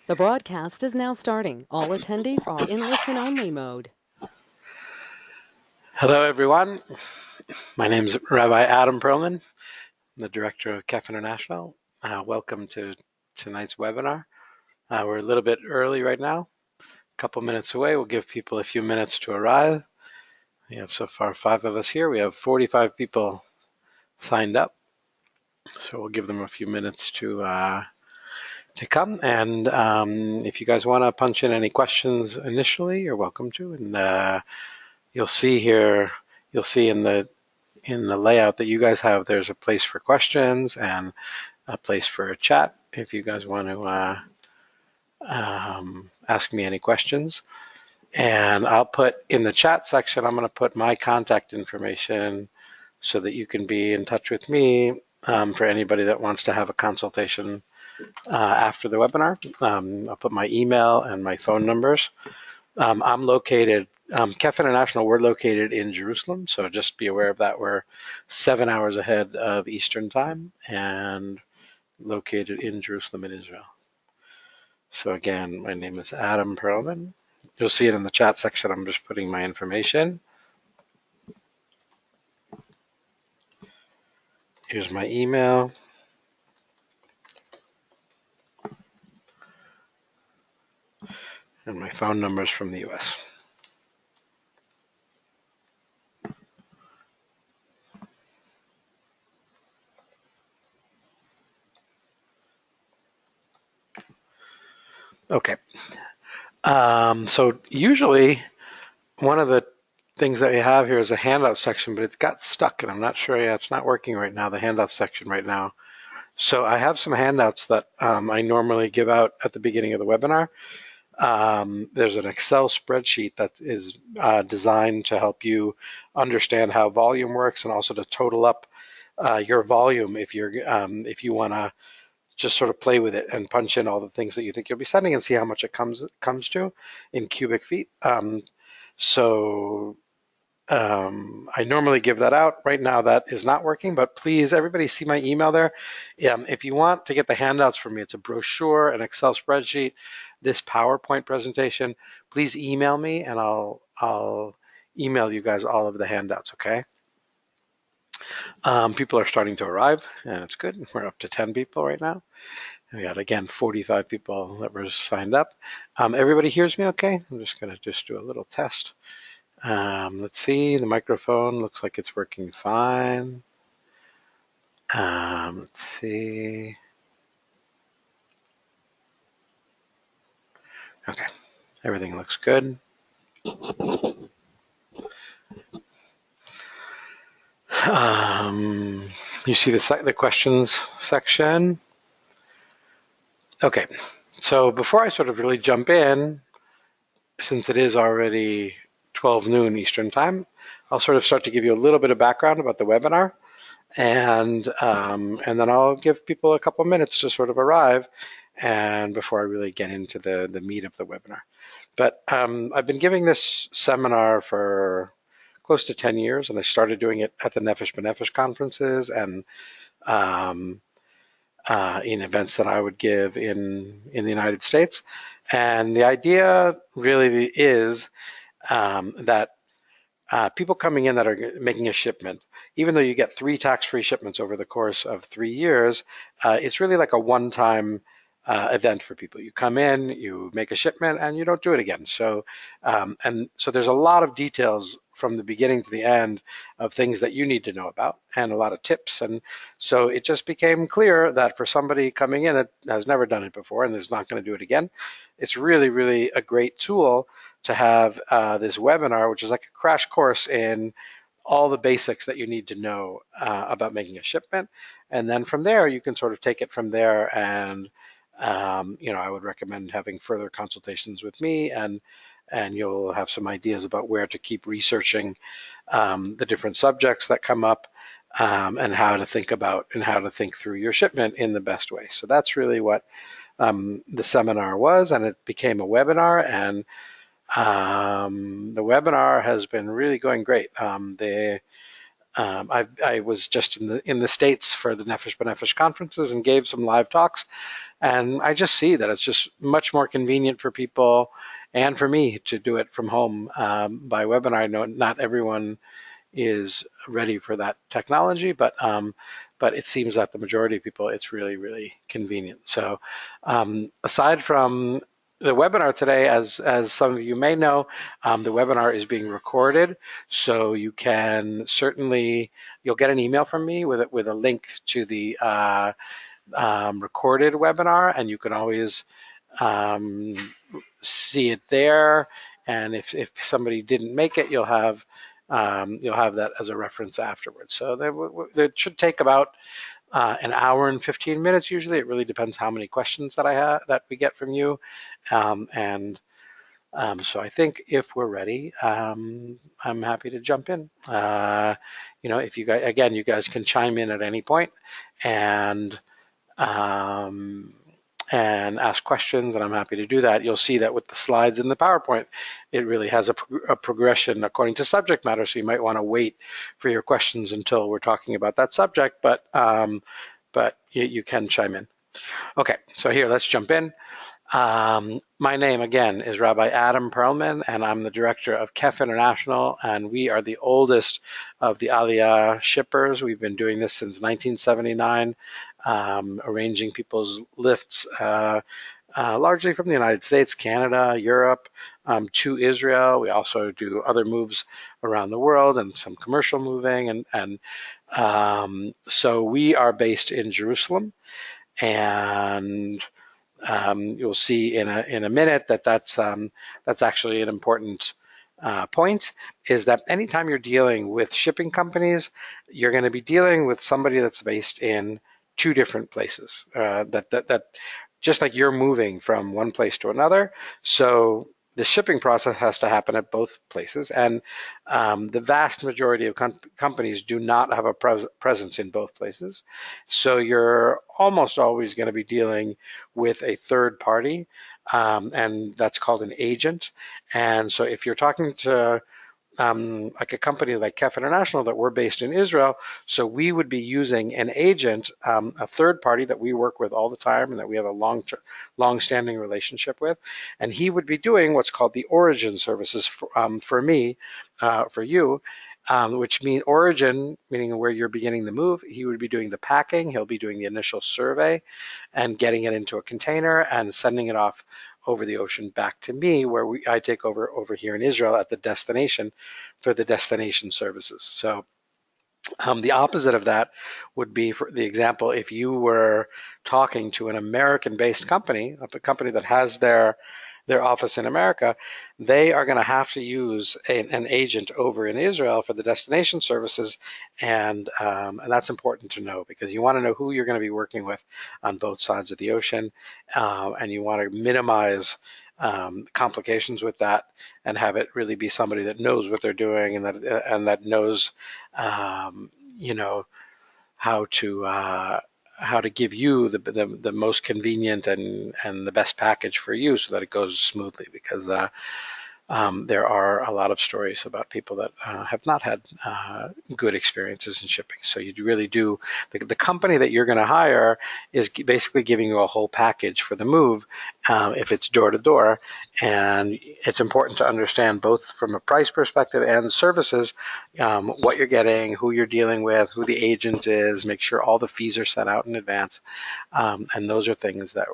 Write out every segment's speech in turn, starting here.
The broadcast is now starting. All attendees are in listen-only mode. Hello, everyone. My name is Rabbi Adam Perlman. I'm the director of CAF International. Welcome to tonight's webinar. We're a little bit early right now, a couple minutes away. We'll give people a few minutes to arrive. We have so far 5 of us here. We have 45 people signed up, so we'll give them a few minutes to come. And if you guys want to punch in any questions initially, you're welcome to. And you'll see here, in the layout that you guys have, there's a place for questions and a place for a chat if you guys want to ask me any questions. And I'll put in the chat section, I'm going to put my contact information so that you can be in touch with me for anybody that wants to have a consultation after the webinar. I'll put my email and my phone numbers. I'm located, CAF International, we're located in Jerusalem, so just be aware of that. We're 7 hours ahead of Eastern Time and located in Jerusalem in Israel. So again, my name is Adam Perlman. You'll see it in the chat section. I'm just putting my information. Here's my email. And my phone numbers from the US. Okay. So usually one of the things that we have here is a handout section, but it's got stuck and I'm not sure, it's not working right now, the handout section right now. So I have some handouts that I normally give out at the beginning of the webinar. There's an Excel spreadsheet that is designed to help you understand how volume works and also to total up your volume if you want to just sort of play with it and punch in all the things that you think you'll be sending and see how much it comes to in cubic feet. I normally give that out. Right now that is not working, but please, everybody see my email there. If you want to get the handouts from me, it's a brochure, an Excel spreadsheet, this PowerPoint presentation, please email me and I'll email you guys all of the handouts, okay? People are starting to arrive and it's good. We're up to 10 people right now. We got, again, 45 people that were signed up. Everybody hears me okay? I'm just gonna do a little test. Let's see, the microphone looks like it's working fine. Let's see. Okay, everything looks good. You see the questions section. Okay, so before I sort of really jump in, since it is already 12 noon Eastern Time, I'll sort of start to give you a little bit of background about the webinar, and then I'll give people a couple minutes to sort of arrive, and before I really get into the meat of the webinar. But I've been giving this seminar for close to 10 years, and I started doing it at the Nefesh B'Nefesh conferences and in events that I would give in the United States. And the idea really is that people coming in that are making a shipment, even though you get 3 tax-free shipments over the course of 3 years, it's really like a one-time event for people. You come in, you make a shipment, and you don't do it again. So, so there's a lot of details from the beginning to the end of things that you need to know about, and a lot of tips. And so it just became clear that for somebody coming in that has never done it before and is not going to do it again, it's really, really a great tool to have this webinar, which is like a crash course in all the basics that you need to know about making a shipment. And then from there, you can sort of take it from there. And I would recommend having further consultations with me, and you'll have some ideas about where to keep researching the different subjects that come up, and how to think about and how to think through your shipment in the best way. So that's really what the seminar was, and it became a webinar, and the webinar has been really going great. I was just in the States for the Nefesh B'Nefesh conferences and gave some live talks, and I just see that it's just much more convenient for people and for me to do it from home by webinar. I know not everyone is ready for that technology, but it seems that the majority of people, it's really, really convenient. So aside from the webinar today, as some of you may know, the webinar is being recorded, so you can certainly, you'll get an email from me with a link to the recorded webinar, and you can always see it there. And if somebody didn't make it, you'll have that as a reference afterwards. So it should take about an hour and 15 minutes usually. It really depends how many questions that we get from you. So I think if we're ready, I'm happy to jump in. If you guys can chime in at any point and um, and ask questions, and I'm happy to do that. You'll see that with the slides in the PowerPoint, it really has a progression according to subject matter, so you might want to wait for your questions until we're talking about that subject, but you can chime in. Okay, so here, let's jump in. My name, again, is Rabbi Adam Perlman, and I'm the director of KEF International, and we are the oldest of the Aliyah shippers. We've been doing this since 1979, arranging people's lifts largely from the United States, Canada, Europe, to Israel. We also do other moves around the world and some commercial moving, and so we are based in Jerusalem, and you'll see in a minute that's actually an important point, is that anytime you're dealing with shipping companies, you're going to be dealing with somebody that's based in two different places. That just like you're moving from one place to another, so the shipping process has to happen at both places, and the vast majority of companies do not have a presence in both places. So you're almost always going to be dealing with a third party, and that's called an agent. And so if you're talking to like a company like KEF International, that we're based in Israel, so we would be using an agent, a third party that we work with all the time and that we have a long-standing relationship with, and he would be doing what's called the origin services for me, for you, which mean origin, meaning where you're beginning the move. He would be doing the packing, he'll be doing the initial survey and getting it into a container and sending it off over the ocean back to me, where I take over here in Israel at the destination for the destination services. So the opposite of that would be, for the example, if you were talking to an American-based company, a company that has their office in America, they are going to have to use an agent over in Israel for the destination services, and that's important to know, because you want to know who you're going to be working with on both sides of the ocean, and you want to minimize complications with that, and have it really be somebody that knows what they're doing, and that knows, you know, how to give you the most convenient and the best package for you, so that it goes smoothly, because there are a lot of stories about people that have not had good experiences in shipping. So you really do, the company that you're going to hire is basically giving you a whole package for the move, if it's door to door. And it's important to understand, both from a price perspective and services, what you're getting, who you're dealing with, who the agent is, make sure all the fees are set out in advance. And those are things that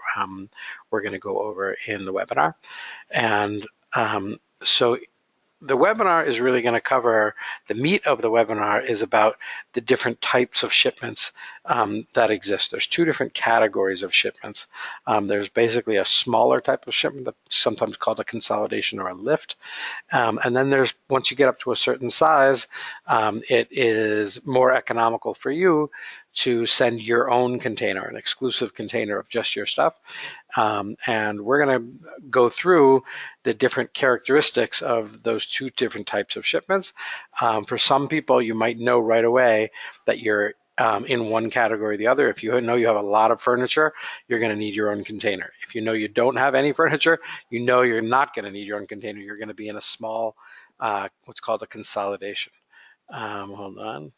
we're going to go over in the webinar. And so the webinar is really going to cover, the meat of the webinar is about the different types of shipments that exist. There's two different categories of shipments. There's basically a smaller type of shipment that's sometimes called a consolidation or a lift. And then there's, once you get up to a certain size, it is more economical for you to send your own container, an exclusive container of just your stuff. And we're going to go through the different characteristics of those two different types of shipments. For some people, you might know right away that you're in one category or the other. If you know you have a lot of furniture, you're going to need your own container. If you know you don't have any furniture, you know you're not going to need your own container. You're going to be in a small, what's called a consolidation. Hold on.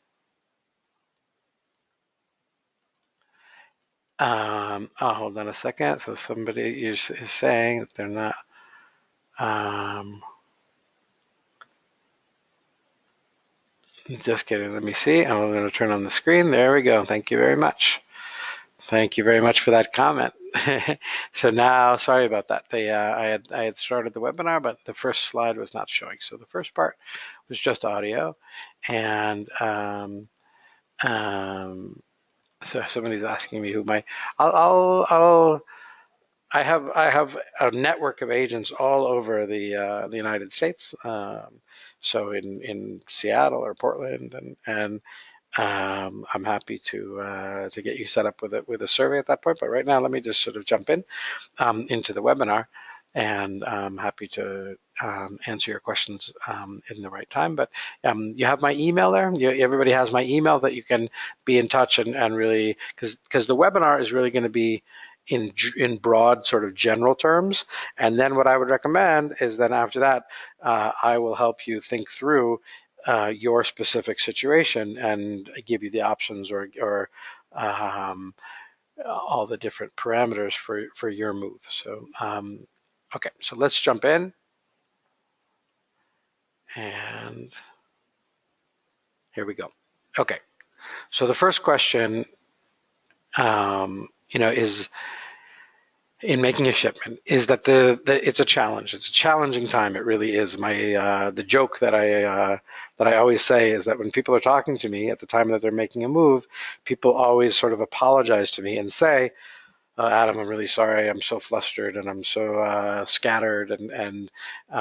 Hold on a second. So somebody is saying that they're not. Just kidding. Let me see. I'm going to turn on the screen. There we go. Thank you very much. Thank you very much for that comment. So now, sorry about that. I had started the webinar, but the first slide was not showing. So the first part was just audio, and so somebody's asking me who my. I'll I have a network of agents all over the United States. So in Seattle or Portland, and I'm happy to get you set up with a survey at that point. But right now, let me just sort of jump in into the webinar, and I'm happy to answer your questions in the right time. But you have my email there. Everybody has my email that you can be in touch and really, because the webinar is really going to be in broad sort of general terms. And then what I would recommend is then after that, I will help you think through your specific situation and give you the options or all the different parameters for your move. So, okay, so let's jump in. And here we go. Okay, so the first question, is in making a shipment is that it's a challenge. It's a challenging time. It really is. The joke that I always say is that when people are talking to me at the time that they're making a move, people always sort of apologize to me and say, Adam, I'm really sorry. I'm so flustered and I'm so scattered, and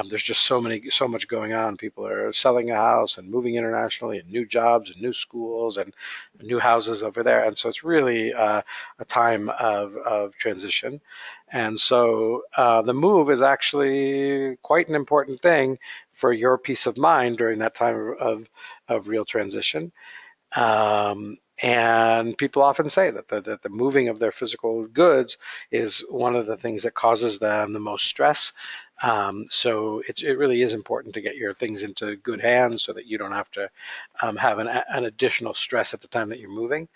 there's just so much going on. People are selling a house and moving internationally, and new jobs and new schools and new houses over there, and so it's really a time of transition. And so the move is actually quite an important thing for your peace of mind during that time of real transition. And people often say that the moving of their physical goods is one of the things that causes them the most stress. So it really is important to get your things into good hands so that you don't have to have an additional stress at the time that you're moving.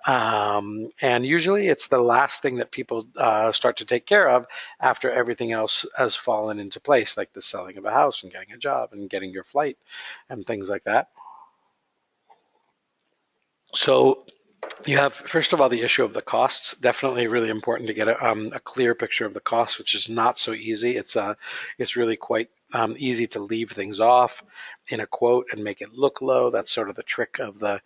And usually it's the last thing that people start to take care of after everything else has fallen into place, like the selling of a house and getting a job and getting your flight and things like that. So you have, first of all, the issue of the costs. Definitely really important to get a clear picture of the costs, which is not so easy. It's really quite easy to leave things off in a quote and make it look low. That's sort of the trick of the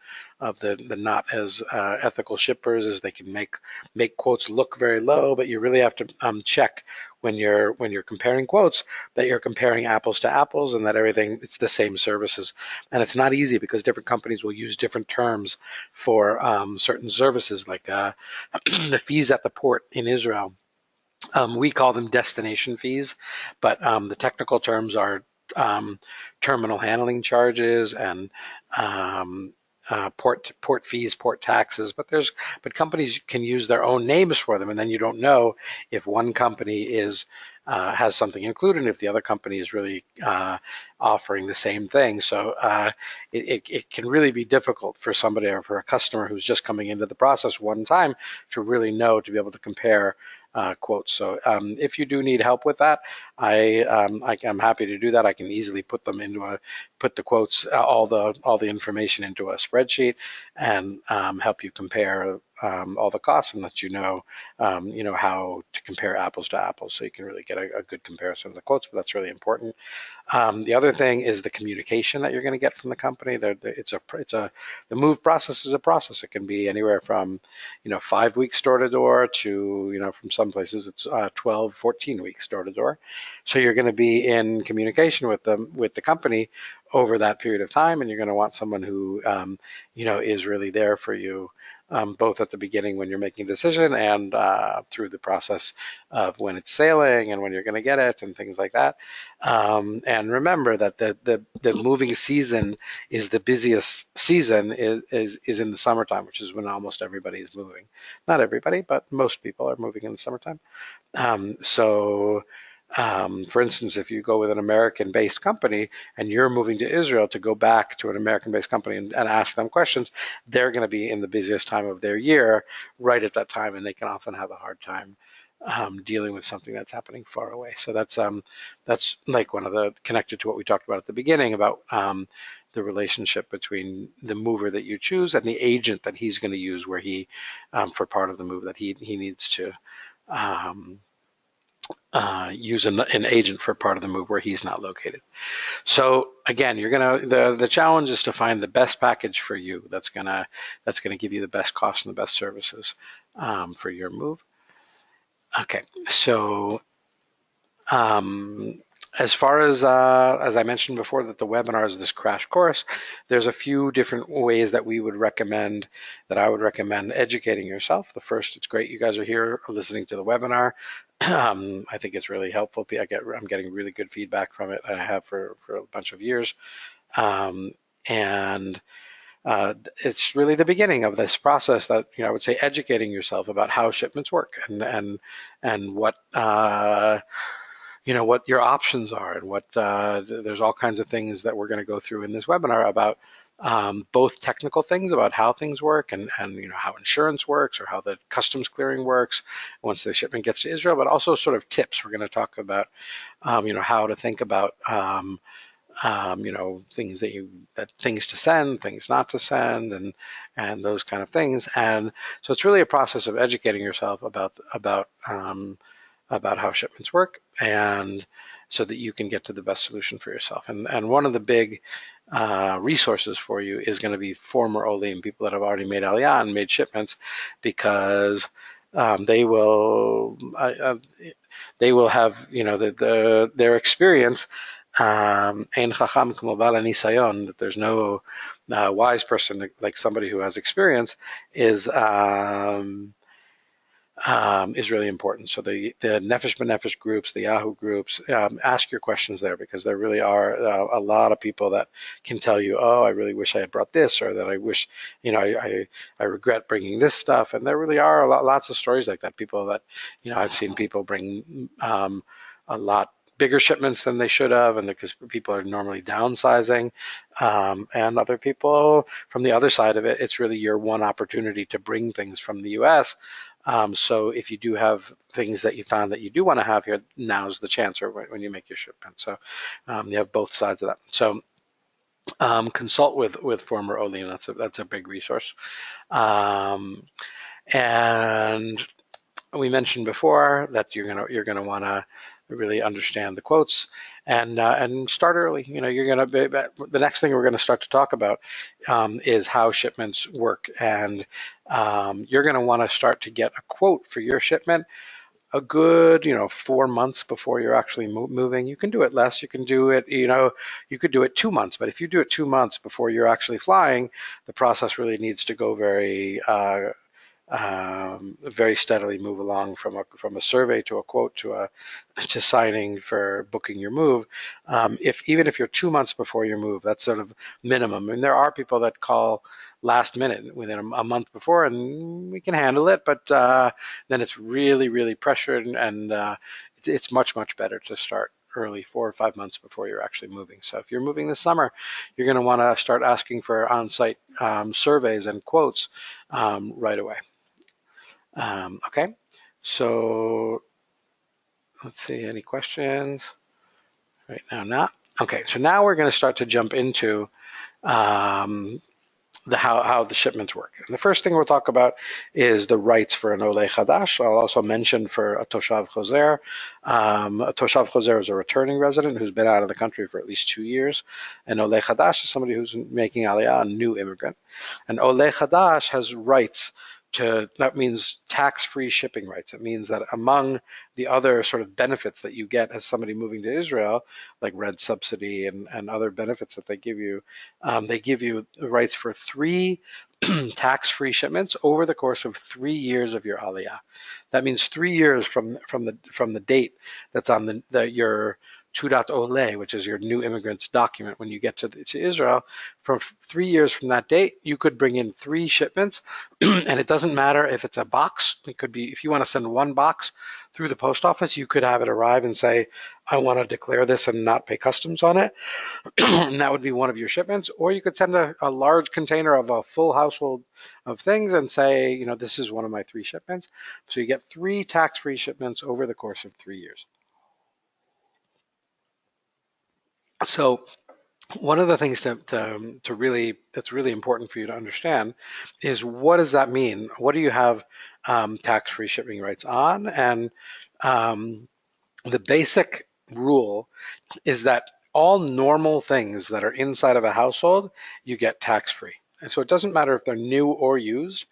not as ethical shippers, is they can make quotes look very low, but you really have to check when you're comparing quotes that you're comparing apples to apples and that everything, it's the same services. And it's not easy because different companies will use different terms for certain services, like the fees at the port in Israel. We call them destination fees, but the technical terms are terminal handling charges and port fees, port taxes. But companies can use their own names for them, and then you don't know if one company has something included, and if the other company is really offering the same thing. So it can really be difficult for somebody or for a customer who's just coming into the process one time to really know, to be able to compare quotes. So if you do need help with that, I'm happy to do that. I can easily put the quotes, all the information into a spreadsheet and help you compare all the costs and let you know how to compare apples to apples, so you can really get a good comparison of the quotes. But that's really important. The other thing is the communication that you're going to get from the company. The move process is a process. It can be anywhere from 5 weeks door to door to from some places it's 12, 14 weeks door to door. So you're going to be in communication with the company over that period of time, and you're going to want someone who is really there for you. Both at the beginning when you're making a decision and through the process of when it's sailing and when you're going to get it and things like that. And remember that the moving season is the busiest season is in the summertime, which is when almost everybody is moving. Not everybody, but most people are moving in the summertime. So For instance, if you go with an American-based company and you're moving to Israel to go back to an American-based company and ask them questions, they're going to be in the busiest time of their year right at that time, and they can often have a hard time dealing with something that's happening far away. So that's like one of the, connected to what we talked about at the beginning about the relationship between the mover that you choose and the agent that he's going to use where he for part of the move that he needs to um, use an agent for part of the move where he's not located. So again, you're gonna the challenge is to find the best package for you that's gonna give you the best cost and the best services for your move. Okay, so um, as far as I mentioned before, that the webinar is this crash course, there's a few different ways that we would recommend, that I would recommend educating yourself. The first, it's great you guys are here listening to the webinar. I think it's really helpful. I'm getting really good feedback from it, and I have for a bunch of years. Um, and it's really the beginning of this process that, I would say educating yourself about how shipments work and what your options are, and there's all kinds of things that we're going to go through in this webinar about both technical things about how things work and how insurance works or how the customs clearing works once the shipment gets to Israel, but also sort of tips. We're going to talk about how to think about things things to send, things not to send, and those kind of things. And so it's really a process of educating yourself about how shipments work, and so that you can get to the best solution for yourself. And one of the big resources for you is going to be former Olim, people that have already made Aliyah and made shipments, because they will have their experience. Ein chacham k'mo ba'al nisayon, that there's no wise person like somebody who has experience is really important. So the Nefesh B'Nefesh groups, the Yahoo groups, ask your questions there, because there really are a lot of people that can tell you, oh, I really wish I had brought this, or that I wish, I regret bringing this stuff. And there really are lots of stories like that. People that, I've seen people bring a lot bigger shipments than they should have, and because people are normally downsizing, and other people from the other side of it, it's really your one opportunity to bring things from the U.S. So if you do have things that you found that you do want to have here, now's the chance, or when you make your shipment. So you have both sides of that. So consult with former Olim. That's a big resource. And we mentioned before that you're gonna want to really understand the quotes and start early. The next thing we're going to start to talk about is how shipments work, and you're going to want to start to get a quote for your shipment a good 4 months before you're actually moving. You can do it less. You can do it you could do it 2 months, but if you do it 2 months before you're actually flying, the process really needs to go very steadily move along from a survey to a quote to signing for booking your move. Even if you're 2 months before your move, that's sort of minimum. And there are people that call last minute within a month before, and we can handle it, but then it's really, really pressured, and it's much, much better to start early, 4 or 5 months before you're actually moving. So if you're moving this summer, you're going to want to start asking for on-site surveys and quotes right away. Okay, so let's see, any questions? Right now, not. Okay, so now we're going to start to jump into how the shipments work. And the first thing we'll talk about is the rights for an Oleh Chadash. I'll also mention for a Toshav Chozer. A Toshav Chozer is a returning resident who's been out of the country for at least 2 years. An Oleh Chadash is somebody who's making Aliyah, a new immigrant. An Oleh Chadash has rights that means tax-free shipping rights. It means that among the other sort of benefits that you get as somebody moving to Israel, like rent subsidy and other benefits that they give you rights for 3 tax-free shipments over the course of 3 years of your Aliyah. That means 3 years from the date that's on your Oleh, which is your new immigrant's document when you get to Israel. For 3 years from that date, you could bring in 3 shipments, and it doesn't matter if it's a box. It could be, if you want to send 1 box through the post office, you could have it arrive and say, I want to declare this and not pay customs on it. And that would be one of your shipments. Or you could send a large container of a full household of things and say, this is one of my 3 shipments. So you get 3 tax-free shipments over the course of 3 years. So one of the things to really, that's really important for you to understand is, what does that mean? What do you have tax-free shipping rights on? And the basic rule is that all normal things that are inside of a household, you get tax-free. And so it doesn't matter if they're new or used.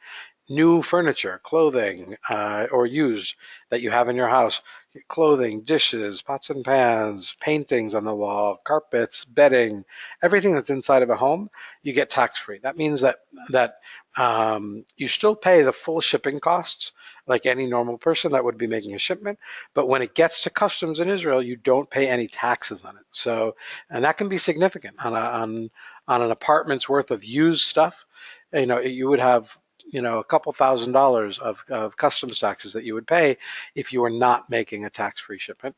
New furniture, clothing, or used that you have in your house, clothing, dishes, pots and pans, paintings on the wall, carpets, bedding, everything that's inside of a home, you get tax-free. That means that you still pay the full shipping costs like any normal person that would be making a shipment, but when it gets to customs in Israel, you don't pay any taxes on it. So, and that can be significant on an apartment's worth of used stuff. You would have a couple $1,000s of customs taxes that you would pay if you were not making a tax-free shipment.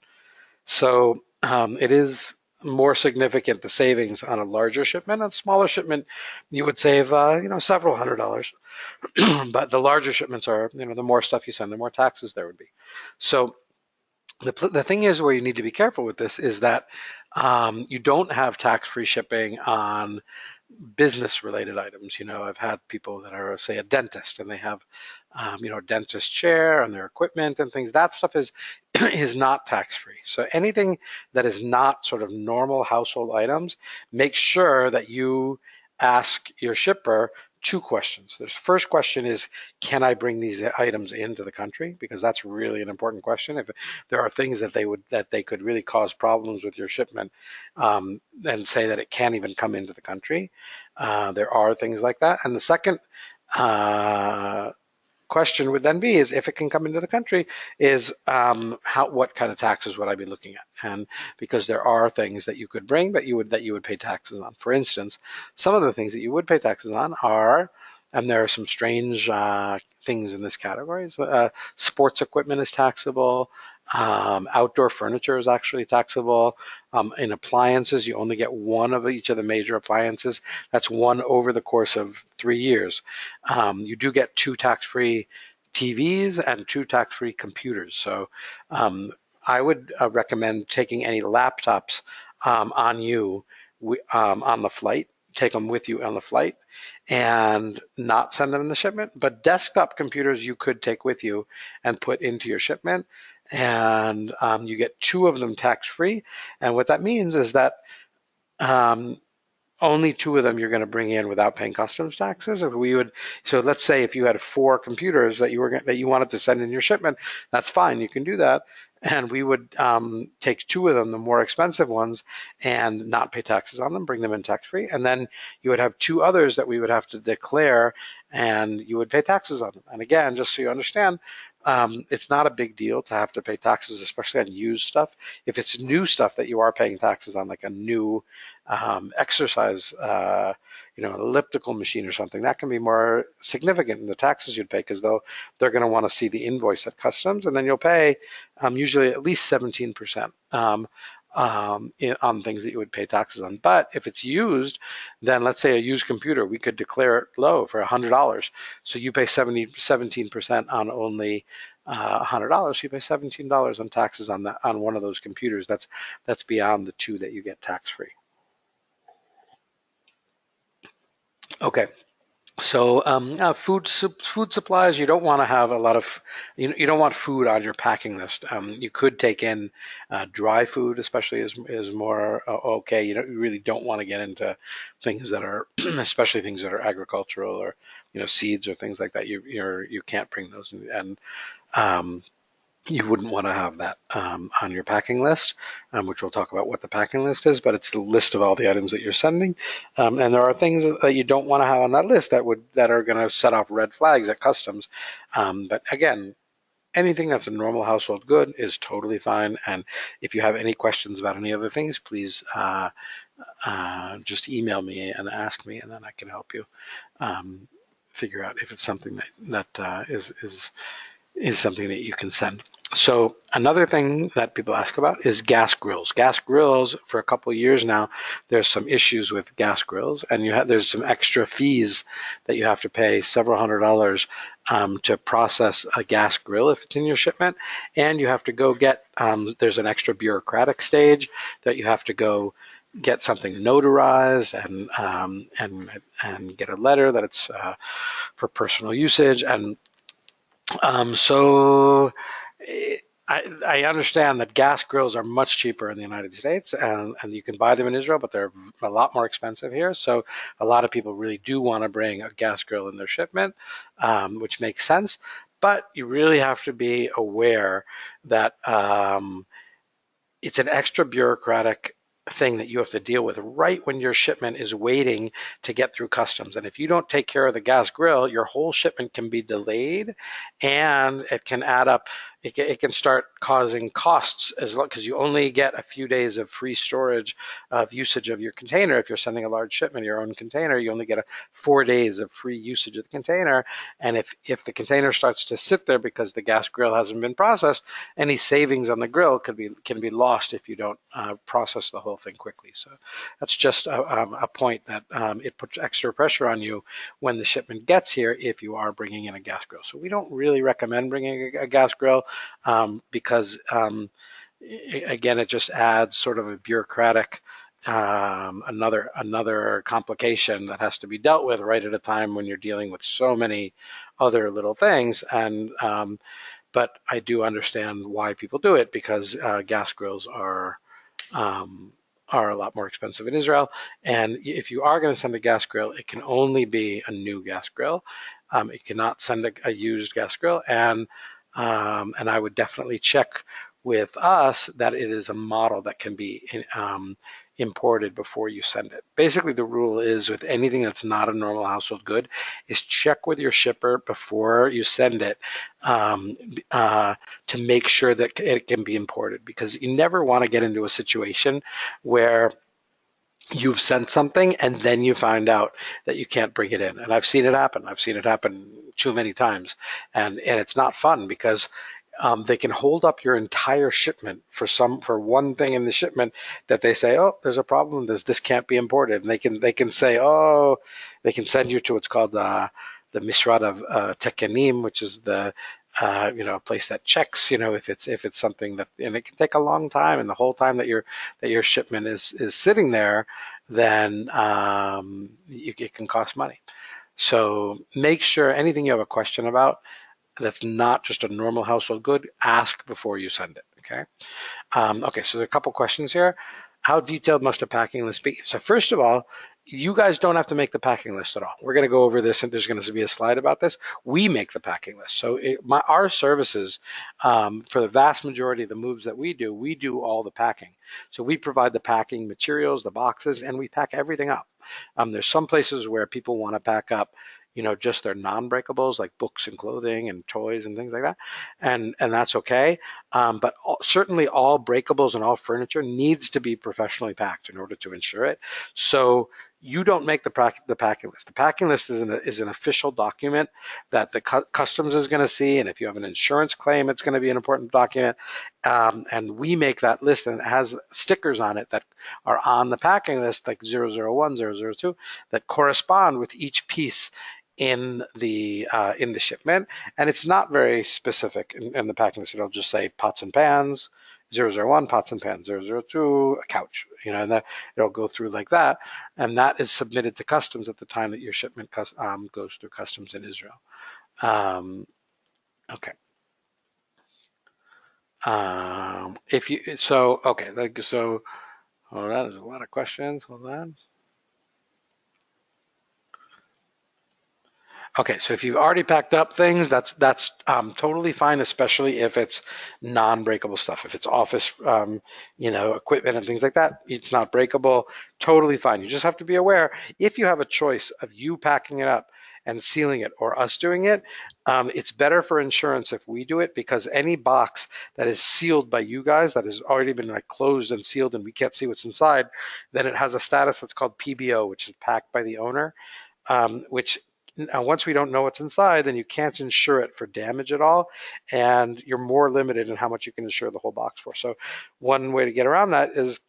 So it is more significant, the savings on a larger shipment. On a smaller shipment, you would save several $100s. But the larger shipments are, the more stuff you send, the more taxes there would be. So the thing is, where you need to be careful with this is that you don't have tax-free shipping on business-related items. I've had people that are, say, a dentist, and they have, a dentist chair and their equipment and things. That stuff is is not tax-free. So anything that is not sort of normal household items, make sure that you ask your shipper 2 questions. The first question is, can I bring these items into the country? Because that's really an important question. If there are things that they could really cause problems with your shipment, and say that it can't even come into the country, there are things like that. And the second question would then be, is if it can come into the country, is what kind of taxes would I be looking at? And because there are things that you could bring, but you would pay taxes on. For instance, some of the things that you would pay taxes on are, and there are some strange things in this category. So, sports equipment is taxable. Outdoor furniture is actually taxable. In appliances, you only get 1 of each of the major appliances. That's 1 over the course of 3 years. You do get 2 tax-free TVs and 2 tax-free computers. So I would recommend taking any laptops on you on the flight. Take them with you on the flight and not send them in the shipment. But desktop computers you could take with you and put into your shipment, and you get 2 of them tax-free. And what that means is that only 2 of them you're going to bring in without paying customs taxes. So let's say if you had 4 computers that you wanted to send in your shipment, that's fine. You can do that. And we would take 2 of them, the more expensive ones, and not pay taxes on them, bring them in tax-free. And then you would have 2 others that we would have to declare, and you would pay taxes on them. And again, just so you understand, it's not a big deal to have to pay taxes, especially on used stuff. If it's new stuff that you are paying taxes on, like a new exercise, an elliptical machine or something, that can be more significant in the taxes you'd pay, because they're going to want to see the invoice at customs, and then you'll pay usually at least 17% on things that you would pay taxes on. But if it's used, then let's say a used computer, we could declare it low for $100. So you pay 17% on only $100. You pay $17 on taxes on on one of those computers. That's beyond the 2 that you get tax-free. Okay. So food supplies, you don't want to have a lot of, you don't want food on your packing list. You could take in dry food, especially is more okay. You really don't want to get into things that are, especially things that are agricultural, or seeds or things like that. You can't bring those in, and you wouldn't want to have that on your packing list, which we'll talk about what the packing list is, but it's the list of all the items that you're sending. And there are things that you don't want to have on that list that are going to set off red flags at customs. But again, anything that's a normal household good is totally fine. And if you have any questions about any other things, please just email me and ask me, and then I can help you figure out if it's something is something that you can send. So another thing that people ask about is gas grills. Gas grills, for a couple of years now, there's some issues with gas grills, and there's some extra fees that you have to pay, several $100s, to process a gas grill if it's in your shipment, and you have to go get, there's an extra bureaucratic stage that you have to go get something notarized and get a letter that it's for personal usage. And so I understand that gas grills are much cheaper in the United States, and you can buy them in Israel, but they're a lot more expensive here. So a lot of people really do want to bring a gas grill in their shipment, which makes sense. But you really have to be aware that it's an extra bureaucratic thing that you have to deal with right when your shipment is waiting to get through customs. And if you don't take care of the gas grill, your whole shipment can be delayed, and it can add up. It can start causing costs as well, because you only get a few days of free storage of usage of your container. If you're sending a large shipment, your own container, you only get 4 days of free usage of the container. And if the container starts to sit there because the gas grill hasn't been processed, any savings on the grill can be lost if you don't process the whole thing quickly. So that's just a point that it puts extra pressure on you when the shipment gets here if you are bringing in a gas grill. So we don't really recommend bringing a gas grill because again, it just adds sort of a bureaucratic another complication that has to be dealt with right at a time when you're dealing with so many other little things. And but I do understand why people do it, because gas grills are a lot more expensive in Israel. And if you are going to send a gas grill, it can only be a new gas grill. You cannot send a used gas grill, and I would definitely check with us that it is a model that can be imported before you send it. Basically, the rule is with anything that's not a normal household good is check with your shipper before you send it to make sure that it can be imported, because you never want to get into a situation where you've sent something and then you find out that you can't bring it in. And I've seen it happen. I've seen it happen too many times. And it's not fun, because they can hold up your entire shipment for one thing in the shipment that they say, oh, there's a problem. This can't be imported. And they can say, oh, they can send you to what's called the Mishrad of Tekenim, which is the a place that checks, if it's something that, and it can take a long time, and the whole time that your shipment is sitting there, then it can cost money. So make sure anything you have a question about that's not just a normal household good, ask before you send it. Okay. Okay. So there are a couple questions here. How detailed must a packing list be? So first of all, you guys don't have to make the packing list at all. We're going to go over this, and there's going to be a slide about this. We make the packing list. So our services, for the vast majority of the moves that we do all the packing. So we provide the packing materials, the boxes, and we pack everything up. There's some places where people want to pack up just their non-breakables, like books and clothing and toys and things like that, and that's okay. But certainly all breakables and all furniture needs to be professionally packed in order to ensure it. So you don't make the packing list. The packing list is an official document that the customs is going to see, and if you have an insurance claim, it's going to be an important document. And we make that list, and it has stickers on it that are on the packing list, like 001, 002, that correspond with each piece in the shipment. And it's not very specific in the packing list. It'll just say pots and pans, 001, pots and pans, 002, a couch, and that it'll go through like that. And that is submitted to customs at the time that your shipment goes through customs in Israel. Okay. So hold on, there's a lot of questions. Hold on. Okay, so if you've already packed up things, that's totally fine, especially if it's non-breakable stuff. If it's office, equipment and things like that, it's not breakable. Totally fine. You just have to be aware, if you have a choice of you packing it up and sealing it or us doing it, it's better for insurance if we do it, because any box that is sealed by you guys, that has already been like closed and sealed and we can't see what's inside, then it has a status that's called PBO, which is packed by the owner, which once we don't know what's inside, then you can't insure it for damage at all, and you're more limited in how much you can insure the whole box for. So one way to get around that is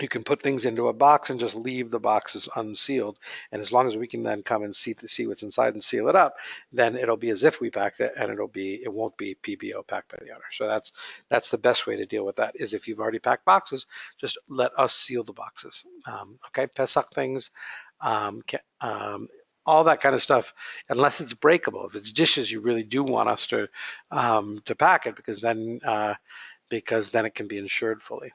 you can put things into a box and just leave the boxes unsealed, and as long as we can then come and see what's inside and seal it up, then it'll be as if we packed it, and it won't be PBO packed by the owner. So that's the best way to deal with that, is if you've already packed boxes, just let us seal the boxes. Okay, Pesach things, all that kind of stuff, unless it's breakable. If it's dishes, you really do want us to pack it, because then it can be insured fully.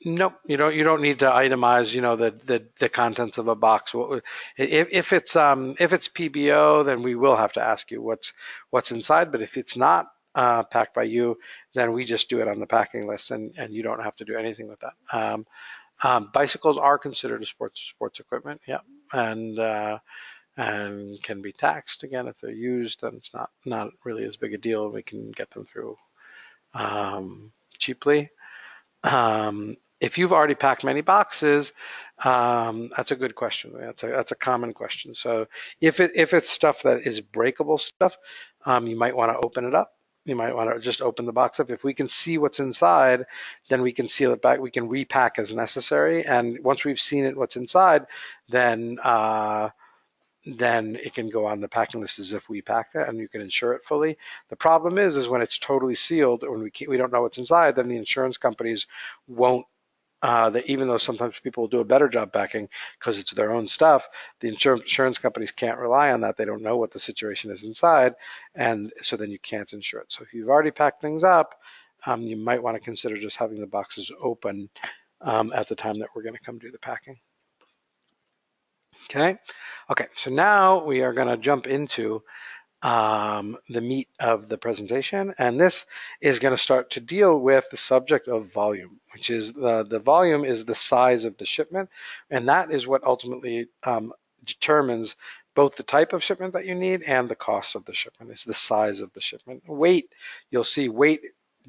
Nope, you don't need to itemize, the contents of a box. If it's PBO, then we will have to ask you what's inside. But if it's not packed by you, then we just do it on the packing list, and you don't have to do anything with that. Bicycles are considered a sports equipment, yeah, and can be taxed. Again, if they're used, then it's not really as big a deal. We can get them through cheaply. If you've already packed many boxes, that's a good question. That's a common question. So if it's stuff that is breakable stuff, you might want to open it up. You might want to just open the box up. If we can see what's inside, then we can seal it back. We can repack as necessary. And once we've seen what's inside, then it can go on the packing list as if we packed it, and you can insure it fully. The problem is when it's totally sealed, when we don't know what's inside, then the insurance companies won't. Even though sometimes people will do a better job packing because it's their own stuff, the insurance companies can't rely on that. They don't know what the situation is inside, and so then you can't insure it. So if you've already packed things up, you might want to consider just having the boxes open at the time that we're going to come do the packing. Okay, so now we are going to jump into the meat of the presentation, and this is going to start to deal with the subject of volume, which is the volume is the size of the shipment, and that is what ultimately determines both the type of shipment that you need and the cost of the shipment. It's the size of the shipment. Weight, you'll see weight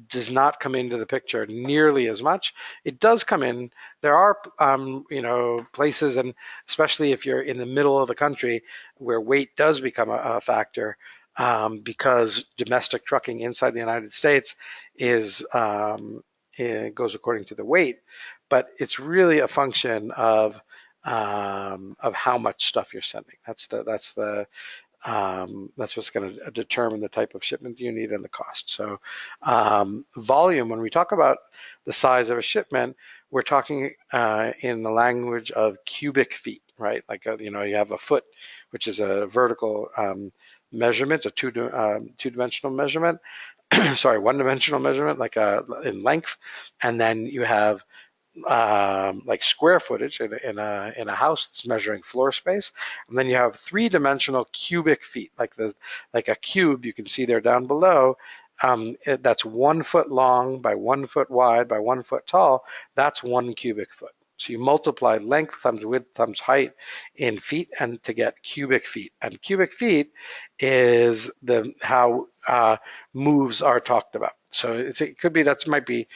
does not come into the picture nearly as much. It does come in. There are, places, and especially if you're in the middle of the country, where weight does become a factor, because domestic trucking inside the United States it goes according to the weight, but it's really a function of how much stuff you're sending. That's what's going to determine the type of shipment you need and the cost. So volume, when we talk about the size of a shipment, we're talking in the language of cubic feet, right? Like, you have a foot, which is a vertical measurement, a two-dimensional measurement, sorry, one-dimensional measurement, like in length, and then you have like square footage in a house that's measuring floor space, and then you have three-dimensional cubic feet, like a cube you can see there down below. That's 1 foot long by 1 foot wide by 1 foot tall. That's 1 cubic foot. So you multiply length times width times height in feet, and to get cubic feet. And cubic feet is how moves are talked about. So it could be that might be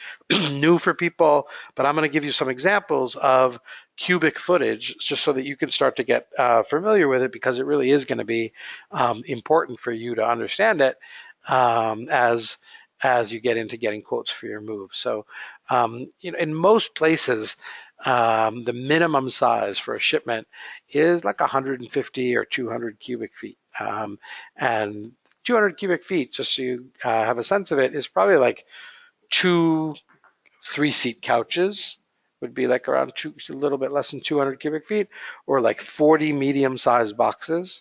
new for people, but I'm going to give you some examples of cubic footage just so that you can start to get familiar with it, because it really is going to be important for you to understand it as you get into getting quotes for your move. So in most places, the minimum size for a shipment is like 150 or 200 cubic feet. And 200 cubic feet, just so you have a sense of it, is probably like 2 3-seat couches would be like around a little bit less than 200 cubic feet, or like 40 medium-sized boxes.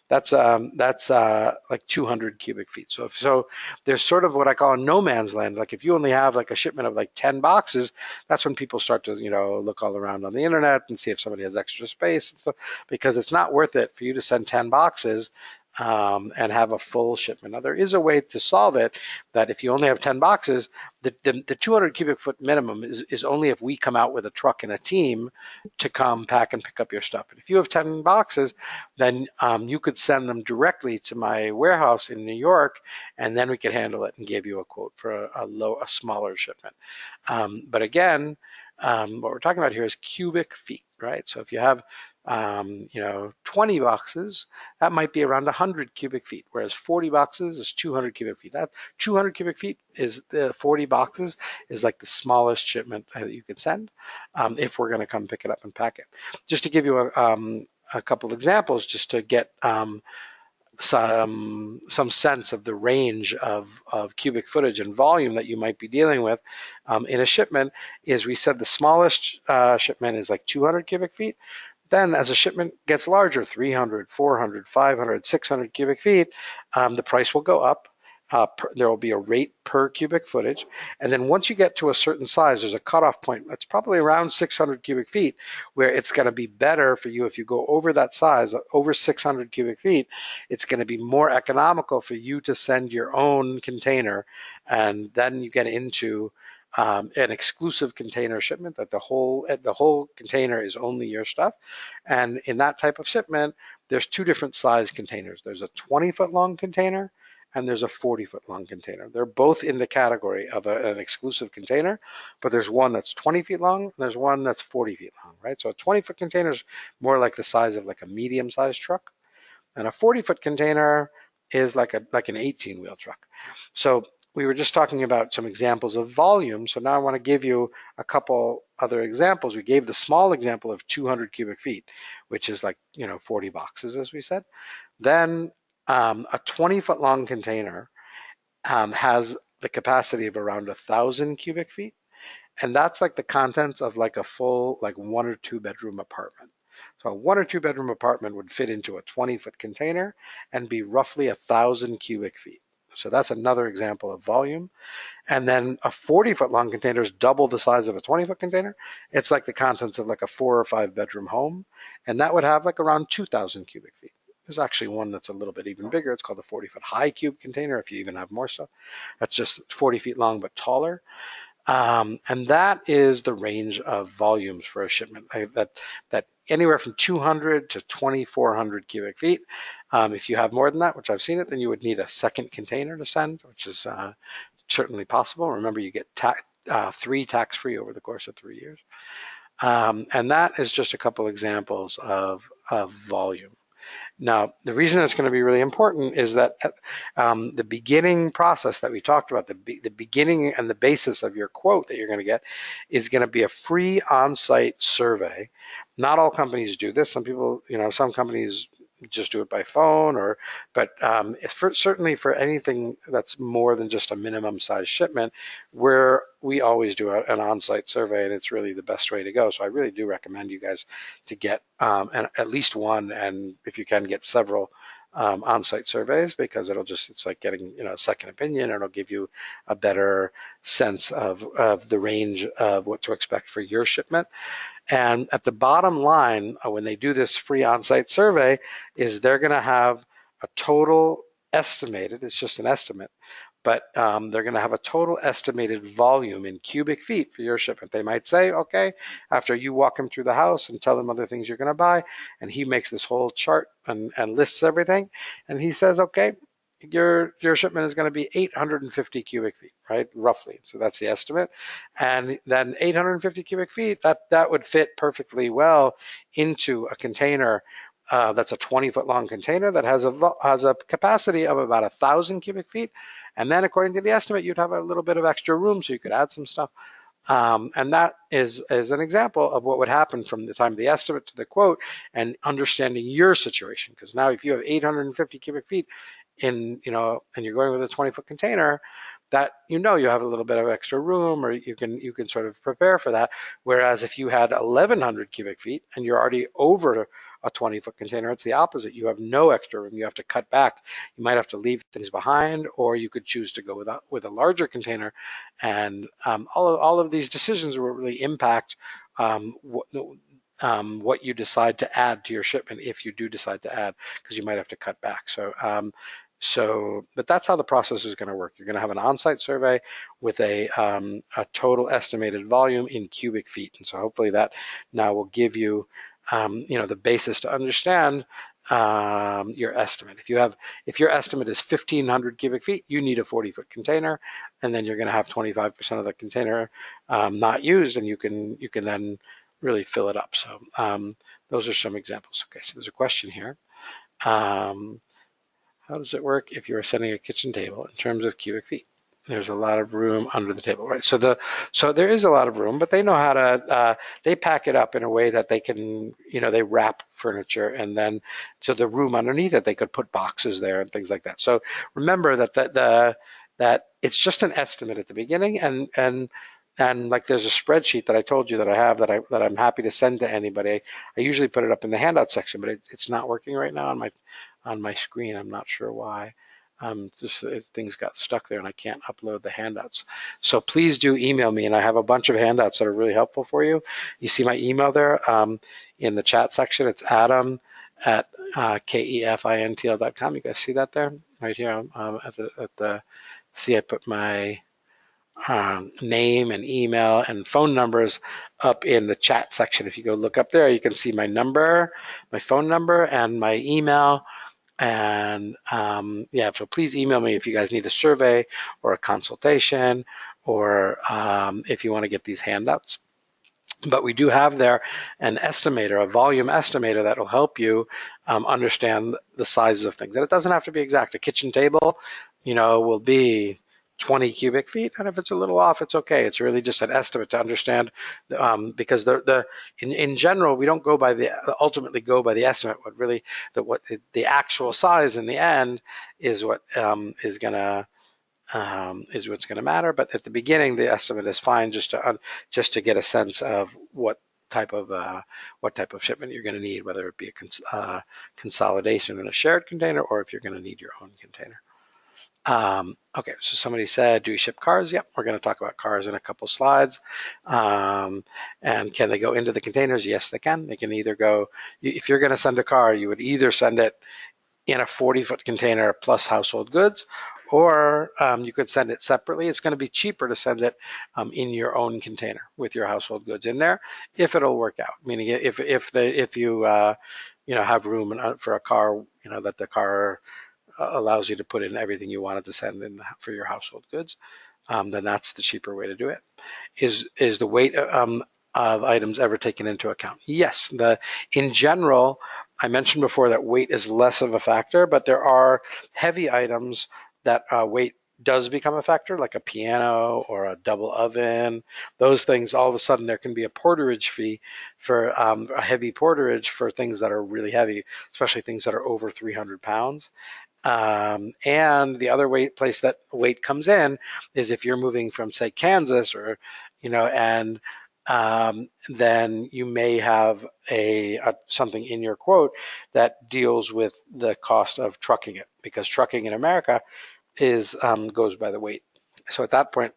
That's like 200 cubic feet. So there's sort of what I call a no man's land. Like if you only have like a shipment of like 10 boxes, that's when people start to look all around on the internet and see if somebody has extra space and stuff, because it's not worth it for you to send 10 boxes and have a full shipment. Now, there is a way to solve it that if you only have 10 boxes, the 200 cubic foot minimum is only if we come out with a truck and a team to come pack and pick up your stuff. But if you have 10 boxes, then you could send them directly to my warehouse in New York, and then we could handle it and give you a quote for a smaller shipment. But again, what we're talking about here is cubic feet, right? So if you have 20 boxes, that might be around 100 cubic feet, whereas 40 boxes is 200 cubic feet. That 200 cubic feet is the 40 boxes is like the smallest shipment that you could send if we're going to come pick it up and pack it. Just to give you a couple examples, just to get some sense of the range of cubic footage and volume that you might be dealing with in a shipment, is we said the smallest shipment is like 200 cubic feet. Then as a shipment gets larger, 300, 400, 500, 600 cubic feet, the price will go up. There will be a rate per cubic footage. And then once you get to a certain size, there's a cutoff point that's probably around 600 cubic feet, where it's going to be better for you if you go over that size, over 600 cubic feet, it's going to be more economical for you to send your own container. And then you get into an exclusive container shipment that the whole container is only your stuff. And in that type of shipment, there's two different size containers. There's a 20-foot long container and there's a 40-foot long container. They're both in the category of an exclusive container, but there's one that's 20 feet long and there's one that's 40 feet long, right? So a 20-foot container is more like the size of like a medium-sized truck, and a 40-foot container is like an 18-wheel truck. So we were just talking about some examples of volume. So now I want to give you a couple other examples. We gave the small example of 200 cubic feet, which is like 40 boxes, as we said. Then a 20-foot long container has the capacity of around 1,000 cubic feet, and that's like the contents of like a full like 1 or 2 bedroom apartment. So a 1 or 2 bedroom apartment would fit into a 20-foot container and be roughly 1,000 cubic feet. So that's another example of volume. And then a 40-foot long container is double the size of a 20-foot container. It's like the contents of like a 4 or 5 bedroom home, and that would have like around 2,000 cubic feet. There's actually one that's a little bit even bigger. It's called a 40-foot high cube container if you even have more stuff. That's just 40 feet long but taller. And that is the range of volumes for a shipment, that anywhere from 200 to 2,400 cubic feet. If you have more than that, which I've seen it, then you would need a second container to send, which is certainly possible. Remember, you get 3 tax-free over the course of 3 years. And that is just a couple examples of volume. Now, the reason it's going to be really important is that the beginning process that we talked about, the beginning and the basis of your quote that you're going to get is going to be a free on-site survey. Not all companies do this. Some people, some companies just do it by phone, but certainly for anything that's more than just a minimum size shipment, where we always do an on-site survey, and it's really the best way to go. So I really do recommend you guys to get at least one, and if you can get several on-site surveys, because it's like getting a second opinion, and it'll give you a better sense of the range of what to expect for your shipment. And at the bottom line, when they do this free on-site survey, is they're going to have a total estimated, it's just an estimate, but they're going to have a total estimated volume in cubic feet for your shipment. They might say, okay, after you walk him through the house and tell him other things you're going to buy, and he makes this whole chart and lists everything, and he says, okay, your shipment is going to be 850 cubic feet, right? Roughly. So that's the estimate. And then 850 cubic feet, that would fit perfectly well into a container that's a 20-foot long container that has a capacity of about 1,000 cubic feet. And then according to the estimate, you'd have a little bit of extra room so you could add some stuff. And that is an example of what would happen from the time of the estimate to the quote, and understanding your situation. Because now if you have 850 cubic feet and you're going with a 20-foot container, that you have a little bit of extra room, or you can sort of prepare for that. Whereas if you had 1,100 cubic feet and you're already over a 20-foot container, it's the opposite. You have no extra room. You have to cut back. You might have to leave things behind, or you could choose to go with a larger container. And all of these decisions will really impact what you decide to add to your shipment if you do decide to add, because you might have to cut back. But that's how the process is going to work. You're going to have an on-site survey with a total estimated volume in cubic feet, and so hopefully that now will give you, the basis to understand your estimate. If your estimate is 1,500 cubic feet, you need a 40-foot container, and then you're going to have 25% of the container not used, and you can then really fill it up. So those are some examples. Okay, so there's a question here. How does it work if you're sending a kitchen table in terms of cubic feet? There's a lot of room under the table, right? So there is a lot of room, but they know how to they pack it up in a way that they can, they wrap furniture, and then so the room underneath it, they could put boxes there and things like that. So remember that it's just an estimate at the beginning, and like there's a spreadsheet that I told you that I have that I'm happy to send to anybody. I usually put it up in the handout section, but it's not working right now on my screen. I'm not sure why. Things got stuck there and I can't upload the handouts. So please do email me, and I have a bunch of handouts that are really helpful for you. You see my email there in the chat section. It's Adam at kefintl.com. You guys see that there? Right here see, I put my name and email and phone numbers up in the chat section. If you go look up there, you can see my number, my phone number, and my email. And so please email me if you guys need a survey or a consultation, or if you want to get these handouts. But we do have there an estimator, a volume estimator, that will help you understand the sizes of things. And it doesn't have to be exact. A kitchen table, will be 20 cubic feet, and if it's a little off, it's okay. It's really just an estimate to understand, because in general, we don't ultimately go by the estimate. What the actual size in the end is what is what's going to matter. But at the beginning, the estimate is fine, just to get a sense of what type of shipment you're going to need, whether it be a consolidation in a shared container, or if you're going to need your own container. Okay, so somebody said, do we ship cars? Yep, we're going to talk about cars in a couple slides. And can they go into the containers? Yes, they can. They can either go, if you're going to send a car, you would either send it in a 40-foot container plus household goods, or you could send it separately. It's going to be cheaper to send it in your own container with your household goods in there, if it'll work out. Meaning, if you have room for a car, that the car allows you to put in everything you wanted to send in for your household goods, then that's the cheaper way to do it. Is the weight of items ever taken into account? Yes. In general, I mentioned before that weight is less of a factor, but there are heavy items that weight does become a factor, like a piano or a double oven. Those things, all of a sudden, there can be a porterage fee for a heavy porterage for things that are really heavy, especially things that are over 300 pounds. And the other place that weight comes in is if you're moving from, say, Kansas, or, and then you may have something in your quote that deals with the cost of trucking it, because trucking in America goes by the weight. So at that point,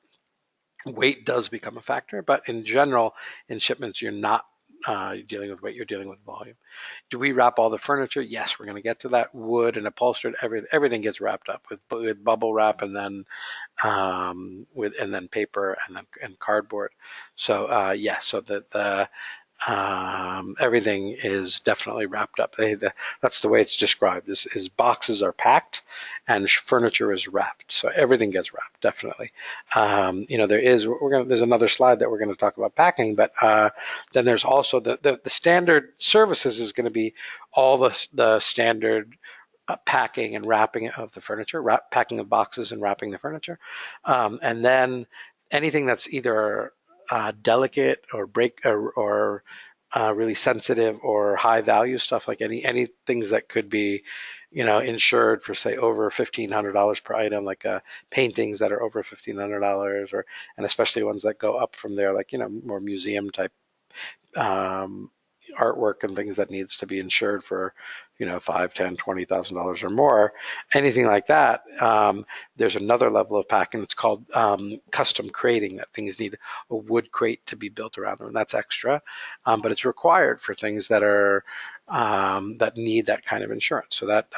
weight does become a factor, but in general, in shipments, you're not dealing with weight, you're dealing with volume. Do we wrap all the furniture? Yes, we're going to get to that. Wood and upholstered, everything gets wrapped up with bubble wrap, and then paper, and cardboard. So so everything is definitely wrapped up. That's the way it's described. Is boxes are packed and furniture is wrapped. So everything gets wrapped, definitely. There's another slide that we're going to talk about packing, but then there's also the standard services is going to be all the standard packing and wrapping of the furniture, packing of boxes and wrapping the furniture, and then anything that's either delicate or really sensitive or high value stuff, like any things that could be insured for, say, over $1,500 per item, like paintings that are over $1,500, and especially ones that go up from there, like more museum type artwork and things that needs to be insured for, $5, 10, $20,000 or more, anything like that. There's another level of packing. It's called custom crating, that things need a wood crate to be built around them, and that's extra, but it's required for things that are that need that kind of insurance. So that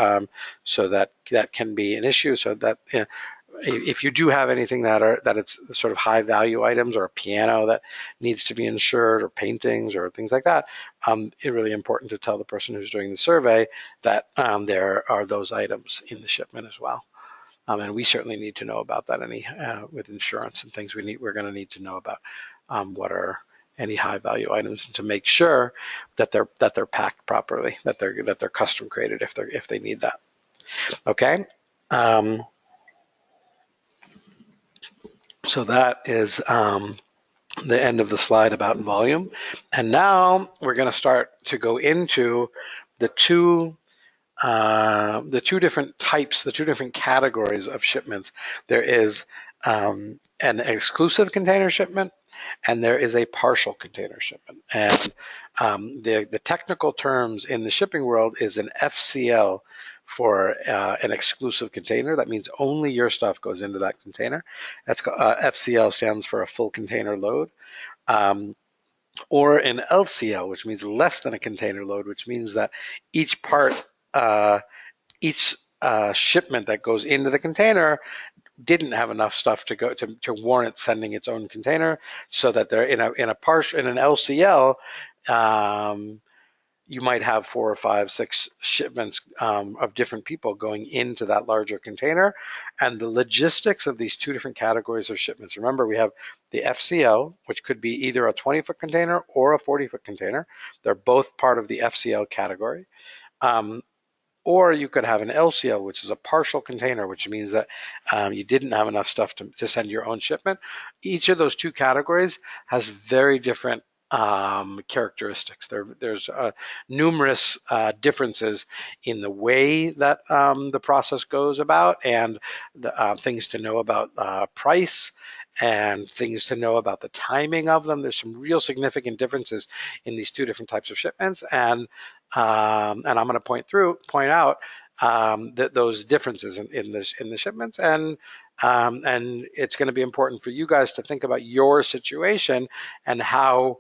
can be an issue. So that if you do have anything that it's sort of high value items, or a piano that needs to be insured, or paintings or things like that, it's really important to tell the person who's doing the survey that there are those items in the shipment as well. And we certainly need to know about that. With insurance and things, we're going to need to know about what are any high value items, and to make sure that they're packed properly, that they're custom created if they need that. Okay. So that is the end of the slide about volume. And now we're going to start to go into the two different types, the two different categories of shipments. There is an exclusive container shipment, and there is a partial container shipment. And the technical terms in the shipping world is an FCL for an exclusive container. That means only your stuff goes into that container. That's FCL stands for a full container load. Or an LCL, which means less than a container load, which means that each shipment that goes into the container didn't have enough stuff to warrant sending its own container, so that they're in an LCL. You might have 4 or 5, 6 shipments of different people going into that larger container. And the logistics of these two different categories of shipments. Remember, we have the FCL, which could be either a 20-foot container or a 40-foot container. They're both part of the FCL category. Or you could have an LCL, which is a partial container, which means that you didn't have enough stuff to send your own shipment. Each of those two categories has very different characteristics. There's numerous differences in the way that the process goes about, and things to know about price, and things to know about the timing of them. There's some real significant differences in these two different types of shipments, and I'm going to point out those differences in the shipments, and it's going to be important for you guys to think about your situation and how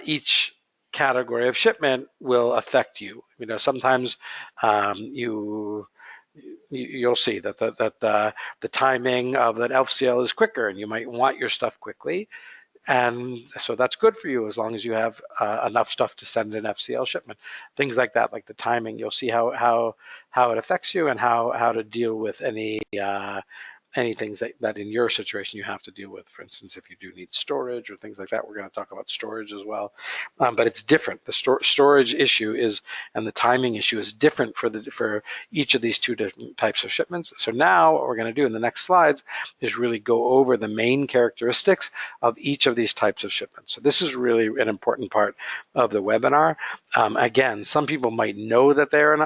each category of shipment will affect you. Sometimes you'll see that the timing of an FCL is quicker, and you might want your stuff quickly. And so that's good for you as long as you have enough stuff to send an FCL shipment. Things like that, like the timing, you'll see how it affects you, and how to deal with any things that in your situation you have to deal with. For instance, if you do need storage or things like that, we're going to talk about storage as well. But it's different. The storage issue and the timing issue is different for each of these two different types of shipments. So now what we're going to do in the next slides is really go over the main characteristics of each of these types of shipments. So this is really an important part of the webinar. Again, some people might know that they're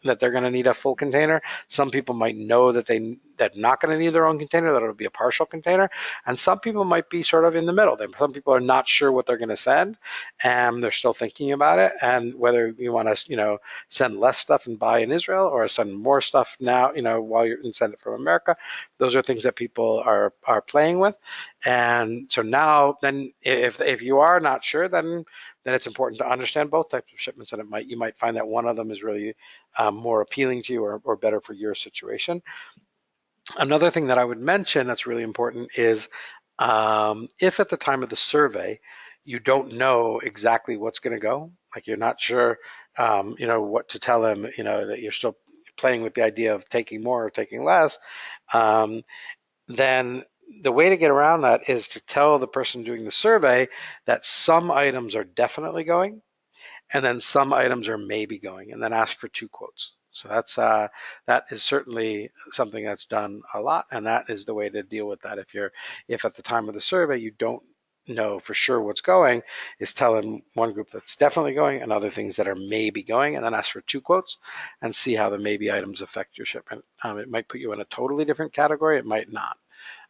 that they're going to need a full container. Some people might know that they're not going to need their own container, that it'll be a partial container. And some people might be sort of in the middle. Some people are not sure what they're going to send, and they're still thinking about it, and whether you want to, send less stuff and buy in Israel, or send more stuff now, while you're and send it from America. Those are things that people are playing with. And so now, then, if you are not sure, then it's important to understand both types of shipments, and you might find that one of them is really more appealing to you, or better for your situation. Another thing that I would mention that's really important is if at the time of the survey you don't know exactly what's going to go, like you're not sure, what to tell them, that you're still playing with the idea of taking more or taking less, then the way to get around that is to tell the person doing the survey that some items are definitely going, and then some items are maybe going, and then ask for 2 quotes. So that is certainly something that's done a lot, and that is the way to deal with that. If at the time of the survey you don't know for sure what's going, is tell them one group that's definitely going and other things that are maybe going, and then ask for 2 quotes and see how the maybe items affect your shipment. It might put you in a totally different category. It might not.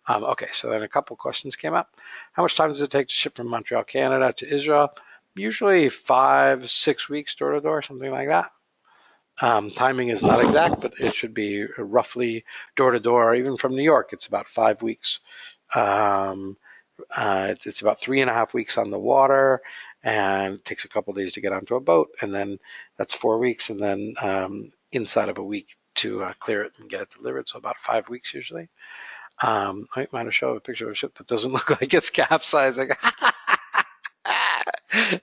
Okay, so then a couple questions came up. How much time does it take to ship from Montreal, Canada to Israel? Usually 5-6 weeks door to door, something like that. Timing is not exact, but it should be roughly door to door. Even from New York, it's about 5 weeks. Um, it's about 3.5 weeks on the water, and it takes a couple of days to get onto a boat, and then that's 4 weeks, and then inside of a week to clear it and get it delivered. So about 5 weeks usually. I might have shown a picture of a ship that doesn't look like it's capsizing.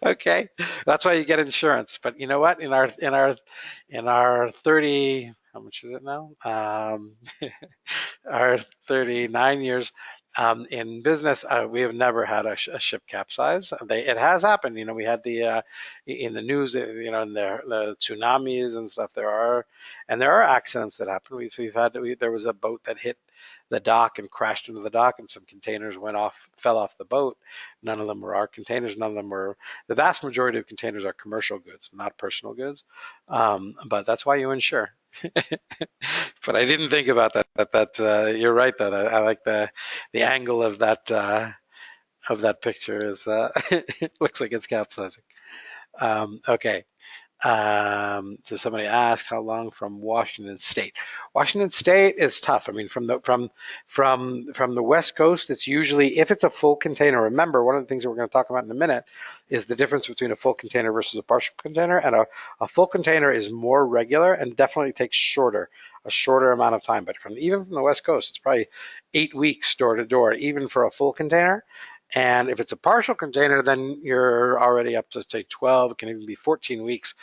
Okay, that's why you get insurance. But you know what? In our 30, how much is it now? Our 39 years in business, we have never had a ship capsize. It has happened. We had in the news, in the tsunamis and stuff. There are accidents that happen. There was a boat that hit the dock and crashed into the dock, and some containers fell off the boat. None of them were our containers. None of them were. The vast majority of containers are commercial goods, not personal goods. But that's why you insure. But I didn't think about that. You're right. I like the angle of that picture. Is it looks like it's capsizing. Okay. So somebody asked how long from Washington State. Washington State is tough. I mean, from the West Coast, it's usually, if it's a full container. Remember, one of the things that we're going to talk about in a minute is the difference between a full container versus a partial container. And a full container is more regular and definitely takes a shorter amount of time. But even from the West Coast, it's probably 8 weeks door to door, even for a full container. And if it's a partial container, then you're already up to, say, 12. It can even be 14 weeks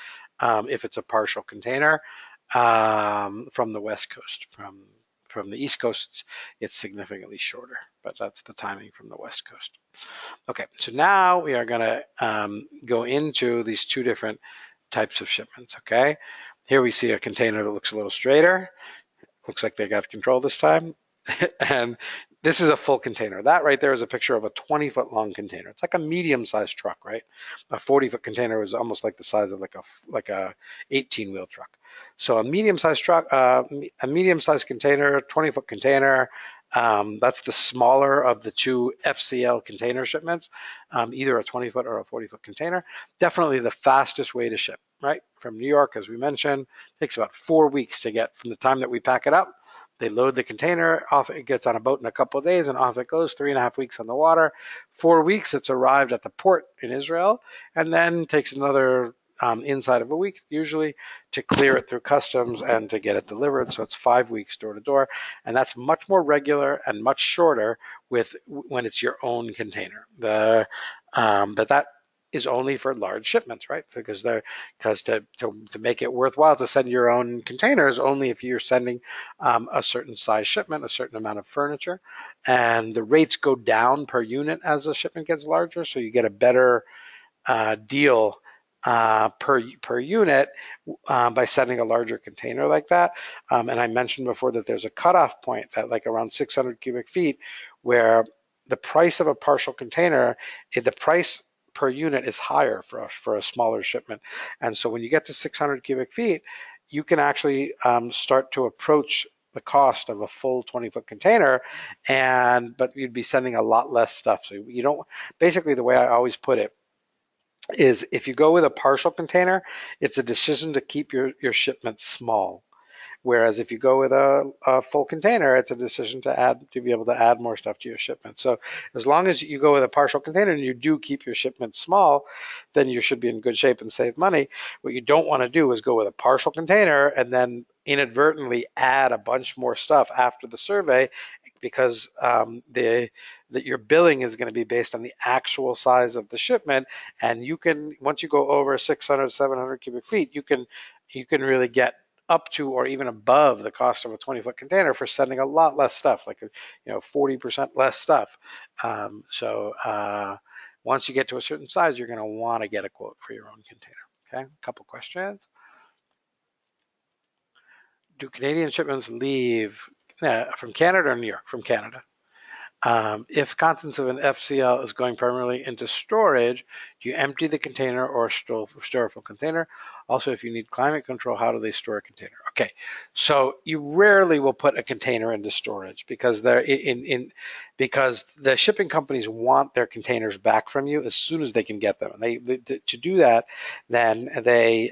if it's a partial container from the West Coast. From the East Coast, it's significantly shorter, but that's the timing from the West Coast. Okay, so now we are going to go into these two different types of shipments, okay? Here we see a container that looks a little straighter. Looks like they got control this time. And this is a full container. That right there is a picture of a 20-foot long container. It's like a medium-sized truck, right? A 40-foot container is almost like the size of like a 18-wheel truck. So a medium-sized truck, a medium-sized container, 20-foot container. That's the smaller of the two FCL container shipments, either a 20-foot or a 40-foot container. Definitely the fastest way to ship, right? From New York, as we mentioned, takes about 4 weeks to get from the time that we pack it up. They load the container, off it gets on a boat in a couple of days, and off it goes, 3.5 weeks on the water. 4 weeks, it's arrived at the port in Israel, and then takes another inside of a week, usually, to clear it through customs and to get it delivered. So it's 5 weeks door to door, and that's much more regular and much shorter when it's your own container. But that is only for large shipments, right? Because to make it worthwhile to send your own containers, only if you're sending a certain size shipment, a certain amount of furniture, and the rates go down per unit as the shipment gets larger, so you get a better deal per unit by sending a larger container like that. And I mentioned before that there's a cutoff point at like around 600 cubic feet where the price of a partial container, the price per unit is higher for a smaller shipment. And so when you get to 600 cubic feet, you can actually start to approach the cost of a full 20-foot container, but you'd be sending a lot less stuff. So you don't, basically the way I always put it is if you go with a partial container, it's a decision to keep your shipment small. Whereas if you go with a full container, it's a decision to be able to add more stuff to your shipment. So as long as you go with a partial container and you do keep your shipment small, then you should be in good shape and save money. What you don't want to do is go with a partial container and then inadvertently add a bunch more stuff after the survey, because that your billing is going to be based on the actual size of the shipment. And once you go over 600, 700 cubic feet, you can really get up to or even above the cost of a 20-foot container for sending a lot less stuff, like 40% less stuff. So once you get to a certain size, you're going to want to get a quote for your own container. Okay, a couple questions. Do Canadian shipments leave from Canada or New York? From Canada. If contents of an FCL is going primarily into storage, do you empty the container or store a full container? Also, if you need climate control, how do they store a container? Okay, so you rarely will put a container into storage because they're because the shipping companies want their containers back from you as soon as they can get them. And to do that, then they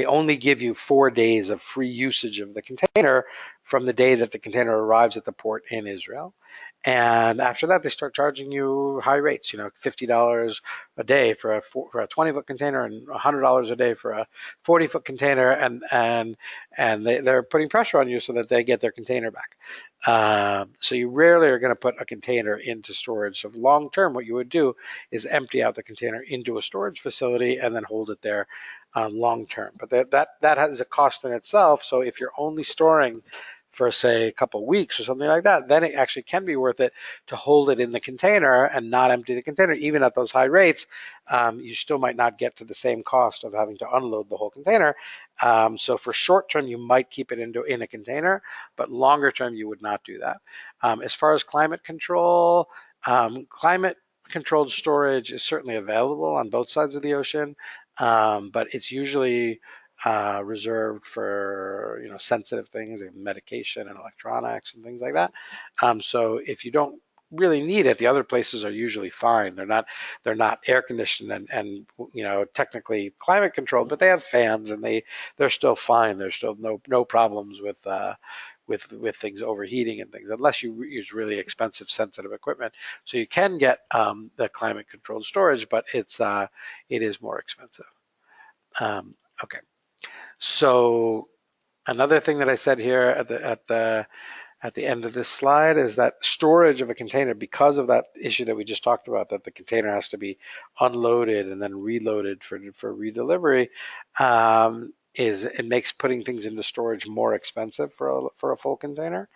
only give you 4 days of free usage of the container from the day that the container arrives at the port in Israel. And after that, they start charging you high rates, $50 a day for a 20-foot container and $100 a day for a 40-foot container. And they're putting pressure on you so that they get their container back. So you rarely are going to put a container into storage. So long term, what you would do is empty out the container into a storage facility and then hold it there long term. But that has a cost in itself. So if you're only storing for say a couple of weeks or something like that, then it actually can be worth it to hold it in the container and not empty the container. Even at those high rates, you still might not get to the same cost of having to unload the whole container. So for short term, you might keep it in a container, but longer term, you would not do that. As far as climate control, climate controlled storage is certainly available on both sides of the ocean, but it's usually reserved for sensitive things like medication and electronics and things like that. So if you don't really need it, the other places are usually fine. They're not air conditioned and technically climate controlled, but they have fans and they're still fine. There's still no problems with things overheating and things, unless you use really expensive sensitive equipment. So you can get the climate controlled storage, but it is more expensive. Okay. So another thing that I said here at the end of this slide is that storage of a container, because of that issue that we just talked about, that the container has to be unloaded and then reloaded for redelivery, it makes putting things into storage more expensive for a full container.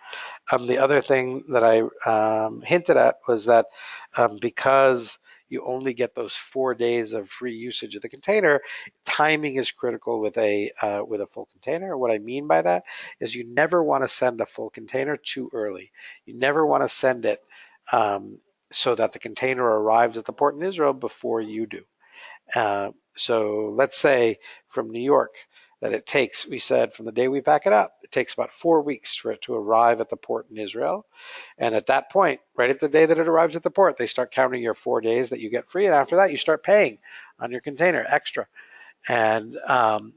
The other thing that I hinted at was that because you only get those 4 days of free usage of the container, timing is critical with a full container. What I mean by that is you never want to send a full container too early. You never want to send it so that the container arrives at the port in Israel before you do. So let's say from New York that it takes, we said from the day we pack it up, it takes about 4 weeks for it to arrive at the port in Israel. And at that point, right at the day that it arrives at the port, they start counting your 4 days that you get free. And after that, you start paying on your container extra. And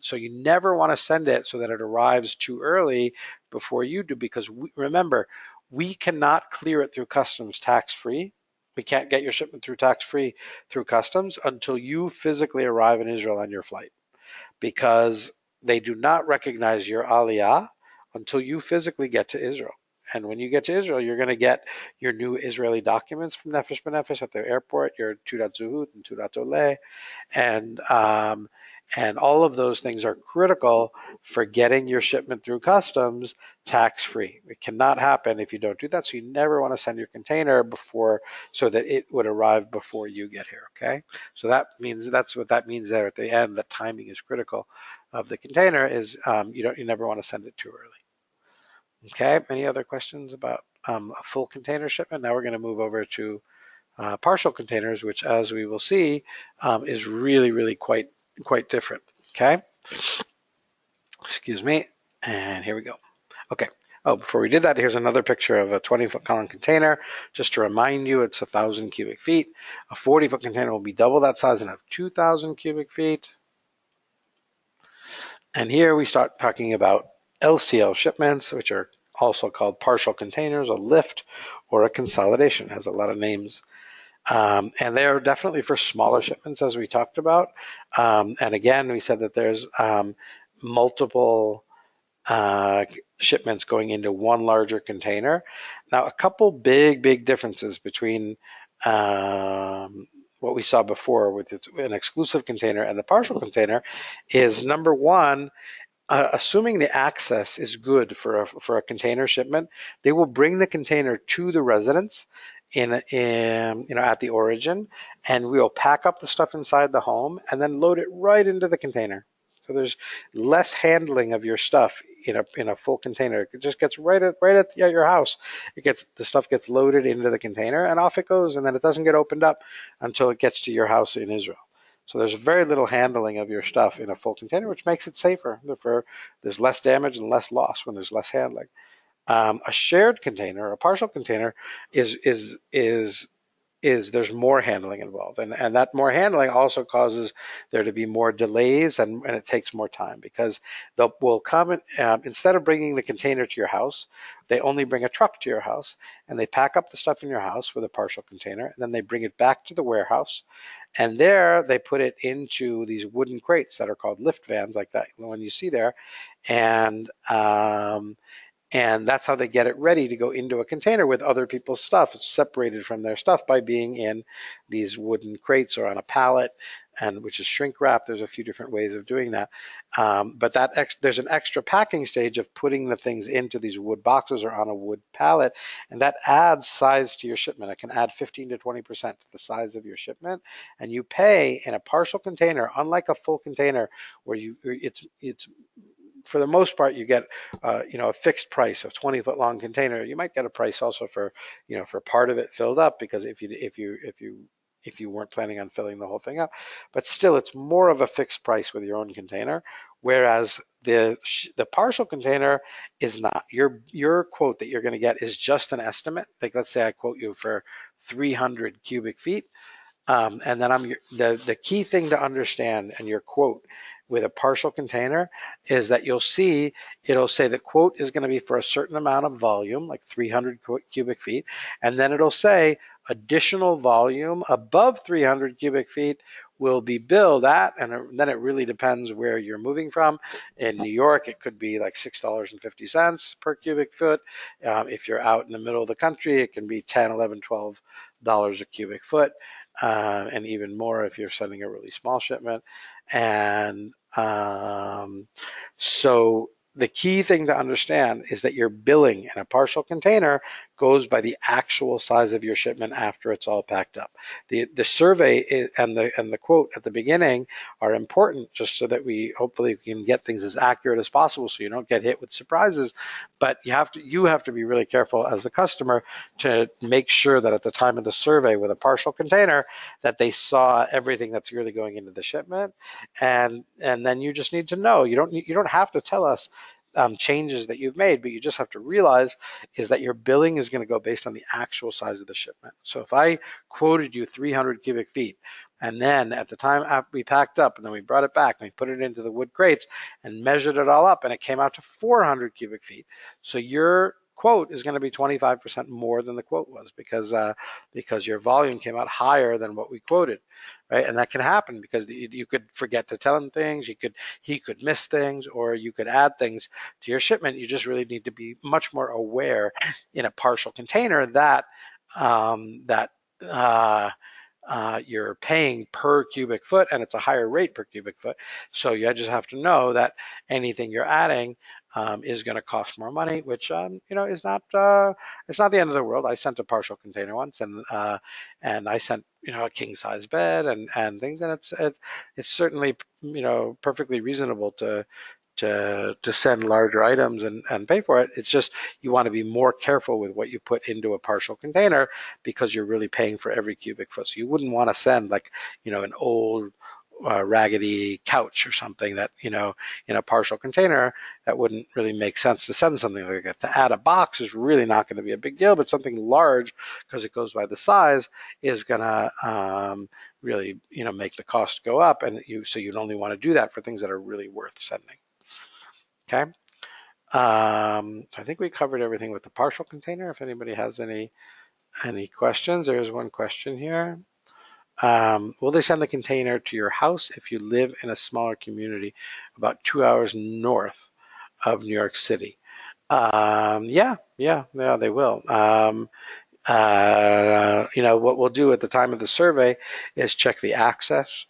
so you never want to send it so that it arrives too early before you do, because remember, we cannot clear it through customs tax-free. We can't get your shipment through tax-free through customs until you physically arrive in Israel on your flight, because they do not recognize your Aliyah until you physically get to Israel. And when you get to Israel, you're going to get your new Israeli documents from Nefesh B'Nefesh at the airport, your Tudat Zuhut and Tudat Oleh, and all of those things are critical for getting your shipment through customs tax-free. It cannot happen if you don't do that. So you never want to send your container before, so that it would arrive before you get here. Okay. So that's what that means there at the end. That timing is critical of the container. Is you never want to send it too early. Okay. Any other questions about a full container shipment? Now we're going to move over to partial containers, which, as we will see, is really quite different. Okay. Excuse me. And here we go. Okay. Oh, before we did that, here's another picture of a 20-foot gallon container. Just to remind you, it's 1,000 cubic feet. A 40-foot container will be double that size and have 2,000 cubic feet. And here we start talking about LCL shipments, which are also called partial containers, a lift, or a consolidation. It has a lot of names. And they're definitely for smaller shipments, as we talked about. And again, we said that there's multiple shipments going into one larger container. Now, a couple big differences between what we saw before with an exclusive container and the partial container is, number one, assuming the access is good for a container shipment, they will bring the container to the residence in at the origin, and we'll pack up the stuff inside the home and then load it right into the container. So there's less handling of your stuff in a full container. It just gets at your house. The stuff gets loaded into the container and off it goes, and then it doesn't get opened up until it gets to your house in Israel. So there's very little handling of your stuff in a full container, which makes it safer. There's less damage and less loss when there's less handling. A shared container, a partial container, is there's more handling involved, and that more handling also causes there to be more delays, and it takes more time because will come instead of bringing the container to your house, they only bring a truck to your house and they pack up the stuff in your house with a partial container, and then they bring it back to the warehouse, and there they put it into these wooden crates that are called lift vans, like that one you see there, and and that's how they get it ready to go into a container with other people's stuff. It's separated from their stuff by being in these wooden crates or on a pallet, and which is shrink wrap. There's a few different ways of doing that. But there's an extra packing stage of putting the things into these wood boxes or on a wood pallet, and that adds size to your shipment. It can add 15 to 20% to the size of your shipment, and you pay in a partial container, unlike a full container where it's for the most part, you get a fixed price of 20-foot long container. You might get a price also for for part of it filled up, because if you weren't planning on filling the whole thing up, but still it's more of a fixed price with your own container. Whereas the partial container is not. Your quote that you're going to get is just an estimate. Like, let's say I quote you for 300 cubic feet. And then the key thing to understand in your quote with a partial container is that it'll say the quote is going to be for a certain amount of volume, like 300 cubic feet, and then it'll say additional volume above 300 cubic feet will be billed at, and then it really depends where you're moving from. In New York, it could be like $6.50 per cubic foot. If you're out in the middle of the country, it can be 10, 11, $12 a cubic foot. And even more if you're sending a really small shipment. And so the key thing to understand is that your billing in a partial container goes by the actual size of your shipment after it's all packed up. The survey and the quote at the beginning are important, just so that we hopefully can get things as accurate as possible, so you don't get hit with surprises. But you have to be really careful as a customer to make sure that at the time of the survey with a partial container that they saw everything that's really going into the shipment, and then you just need to know. You don't have to tell us changes that you've made, but you just have to realize is that your billing is going to go based on the actual size of the shipment. So if I quoted you 300 cubic feet, and then at the time after we packed up, and then we brought it back and we put it into the wood crates and measured it all up, and it came out to 400 cubic feet, so your quote is going to be 25% more than the quote was, because your volume came out higher than what we quoted, right? And that can happen because you could forget to tell him things, he could miss things, or you could add things to your shipment. You just really need to be much more aware in a partial container that you're paying per cubic foot, and it's a higher rate per cubic foot. So you just have to know that anything you're adding is going to cost more money, which is not it's not the end of the world. I sent a partial container once, and I sent a king size bed and things, and it's certainly perfectly reasonable to send larger items and pay for it. It's just you want to be more careful with what you put into a partial container, because you're really paying for every cubic foot. So you wouldn't want to send like an old raggedy couch or something that in a partial container. That wouldn't really make sense to send something like that. To add a box is really not going to be a big deal, but something large, because it goes by the size, is going to really make the cost go up, and you'd only want to do that for things that are really worth sending. Okay. I think we covered everything with the partial container. If anybody has any questions, there's one question here. Will they send the container to your house if you live in a smaller community about 2 hours north of New York City? Yeah, they will. What we'll do at the time of the survey is check the access,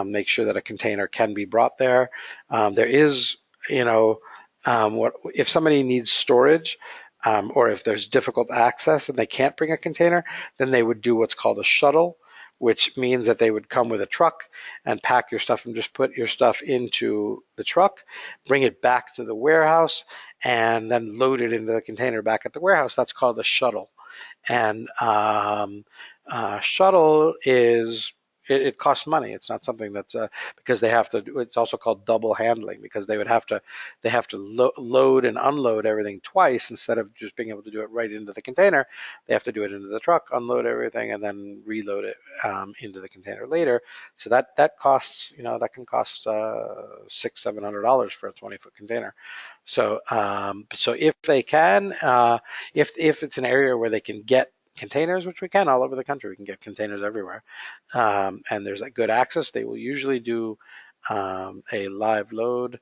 make sure that a container can be brought there. There is, if somebody needs storage, or if there's difficult access and they can't bring a container, then they would do what's called a shuttle, which means that they would come with a truck and pack your stuff and just put your stuff into the truck, bring it back to the warehouse, and then load it into the container back at the warehouse. That's called a shuttle. And shuttle is it costs money. It's not something that's because they have to. It's also called double handling because they have to load and unload everything twice instead of just being able to do it right into the container. They have to do it into the truck, unload everything, and then reload it into the container later. So that costs that can cost $600-700 for a 20-foot container. So if they can, if it's an area where they can get containers, which we can all over the country, we can get containers everywhere, and there's a good access, they will usually do a live load.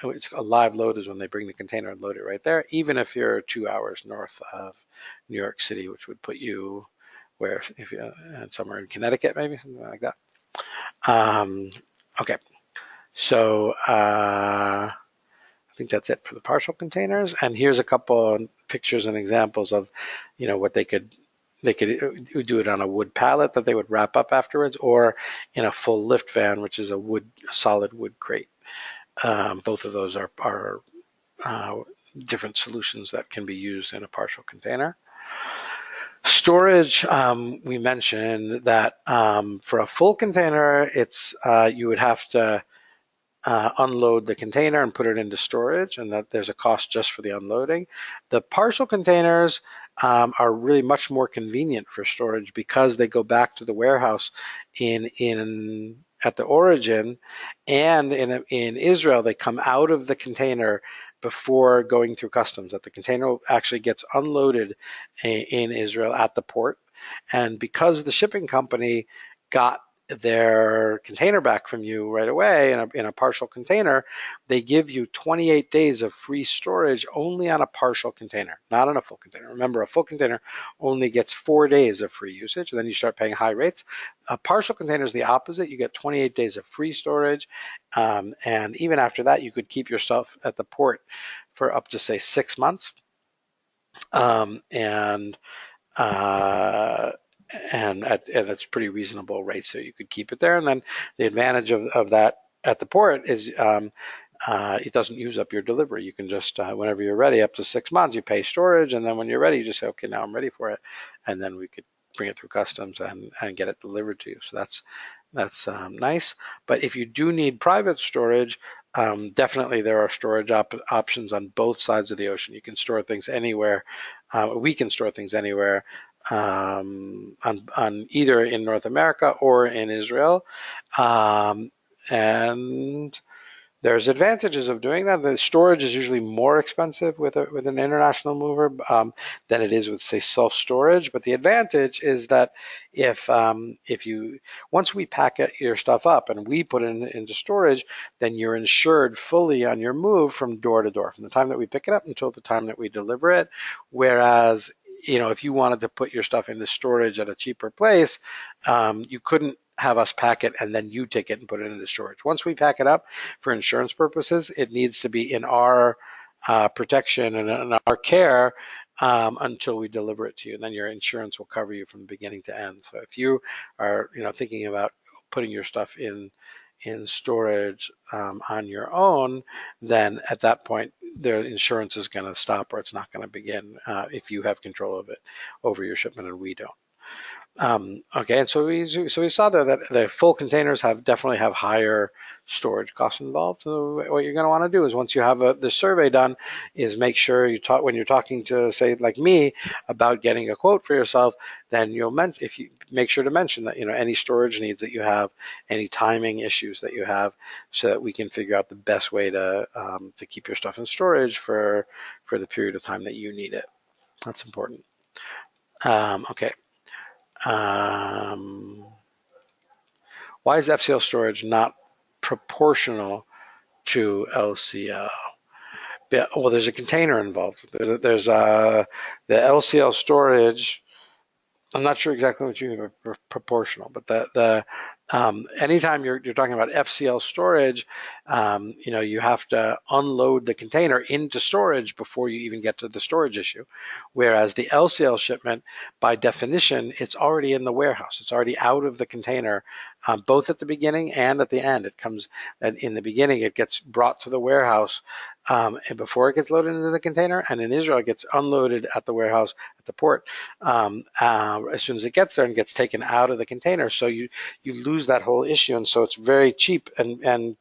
A live load is when they bring the container and load it right there, even if you're 2 hours north of New York City, which would put you where, if you somewhere in Connecticut, maybe something like that. Okay, so I think that's it for the partial containers. And here's a couple of pictures and examples of, what they could do it on a wood pallet that they would wrap up afterwards, or in a full lift van, which is a solid wood crate. Both of those are different solutions that can be used in a partial container. Storage, we mentioned that for a full container, it's you would have to unload the container and put it into storage, and that there's a cost just for the unloading. The partial containers are really much more convenient for storage because they go back to the warehouse at the origin, and in Israel they come out of the container before going through customs. That the container actually gets unloaded in Israel at the port, and because the shipping company got their container back from you right away in a partial container, they give you 28 days of free storage only on a partial container, not on a full container. Remember, a full container only gets 4 days of free usage, and then you start paying high rates. A partial container is the opposite. You get 28 days of free storage, and even after that, you could keep your stuff at the port for up to, say, 6 months. And at it's pretty reasonable rate, so you could keep it there. And then the advantage of that at the port is it doesn't use up your delivery. You can just whenever you're ready, up to 6 months, you pay storage, and then when you're ready, you just say, okay, now I'm ready for it, and then we could bring it through customs and get it delivered to you. So that's nice. But if you do need private storage, definitely there are storage options on both sides of the ocean. You can store things anywhere. We can store things anywhere on either in North America or in Israel. And there's advantages of doing that. The storage is usually more expensive with an international mover than it is with, say, self-storage. But the advantage is that if you once we pack your stuff up and we put it into storage, then you're insured fully on your move from door to door, from the time that we pick it up until the time that we deliver it. Whereas if you wanted to put your stuff into storage at a cheaper place, you couldn't have us pack it and then you take it and put it into storage. Once we pack it up for insurance purposes, it needs to be in our protection and in our care until we deliver it to you. And then your insurance will cover you from the beginning to end. So if you are thinking about putting your stuff in storage on your own, then at that point the insurance is going to stop, or it's not going to begin if you have control of it over your shipment and we don't. Okay, and so we saw there that the full containers definitely have higher storage costs involved. So what you're going to want to do is, once you have the survey done, is make sure when you're talking to, say, like me, about getting a quote for yourself, then if you make sure to mention that any storage needs that you have, any timing issues that you have, so that we can figure out the best way to keep your stuff in storage for the period of time that you need it. That's important. Okay. Why is FCL storage not proportional to LCL? Well, there's a container involved. There's the LCL storage. I'm not sure exactly what you mean by proportional, but Anytime you're talking about FCL storage, you have to unload the container into storage before you even get to the storage issue. Whereas the LCL shipment, by definition, it's already in the warehouse. It's already out of the container, both at the beginning and at the end. It comes in the beginning, it gets brought to the warehouse and before it gets loaded into the container, and in Israel, it gets unloaded at the warehouse at the port as soon as it gets there and gets taken out of the container. So you lose that whole issue, and so it's very cheap and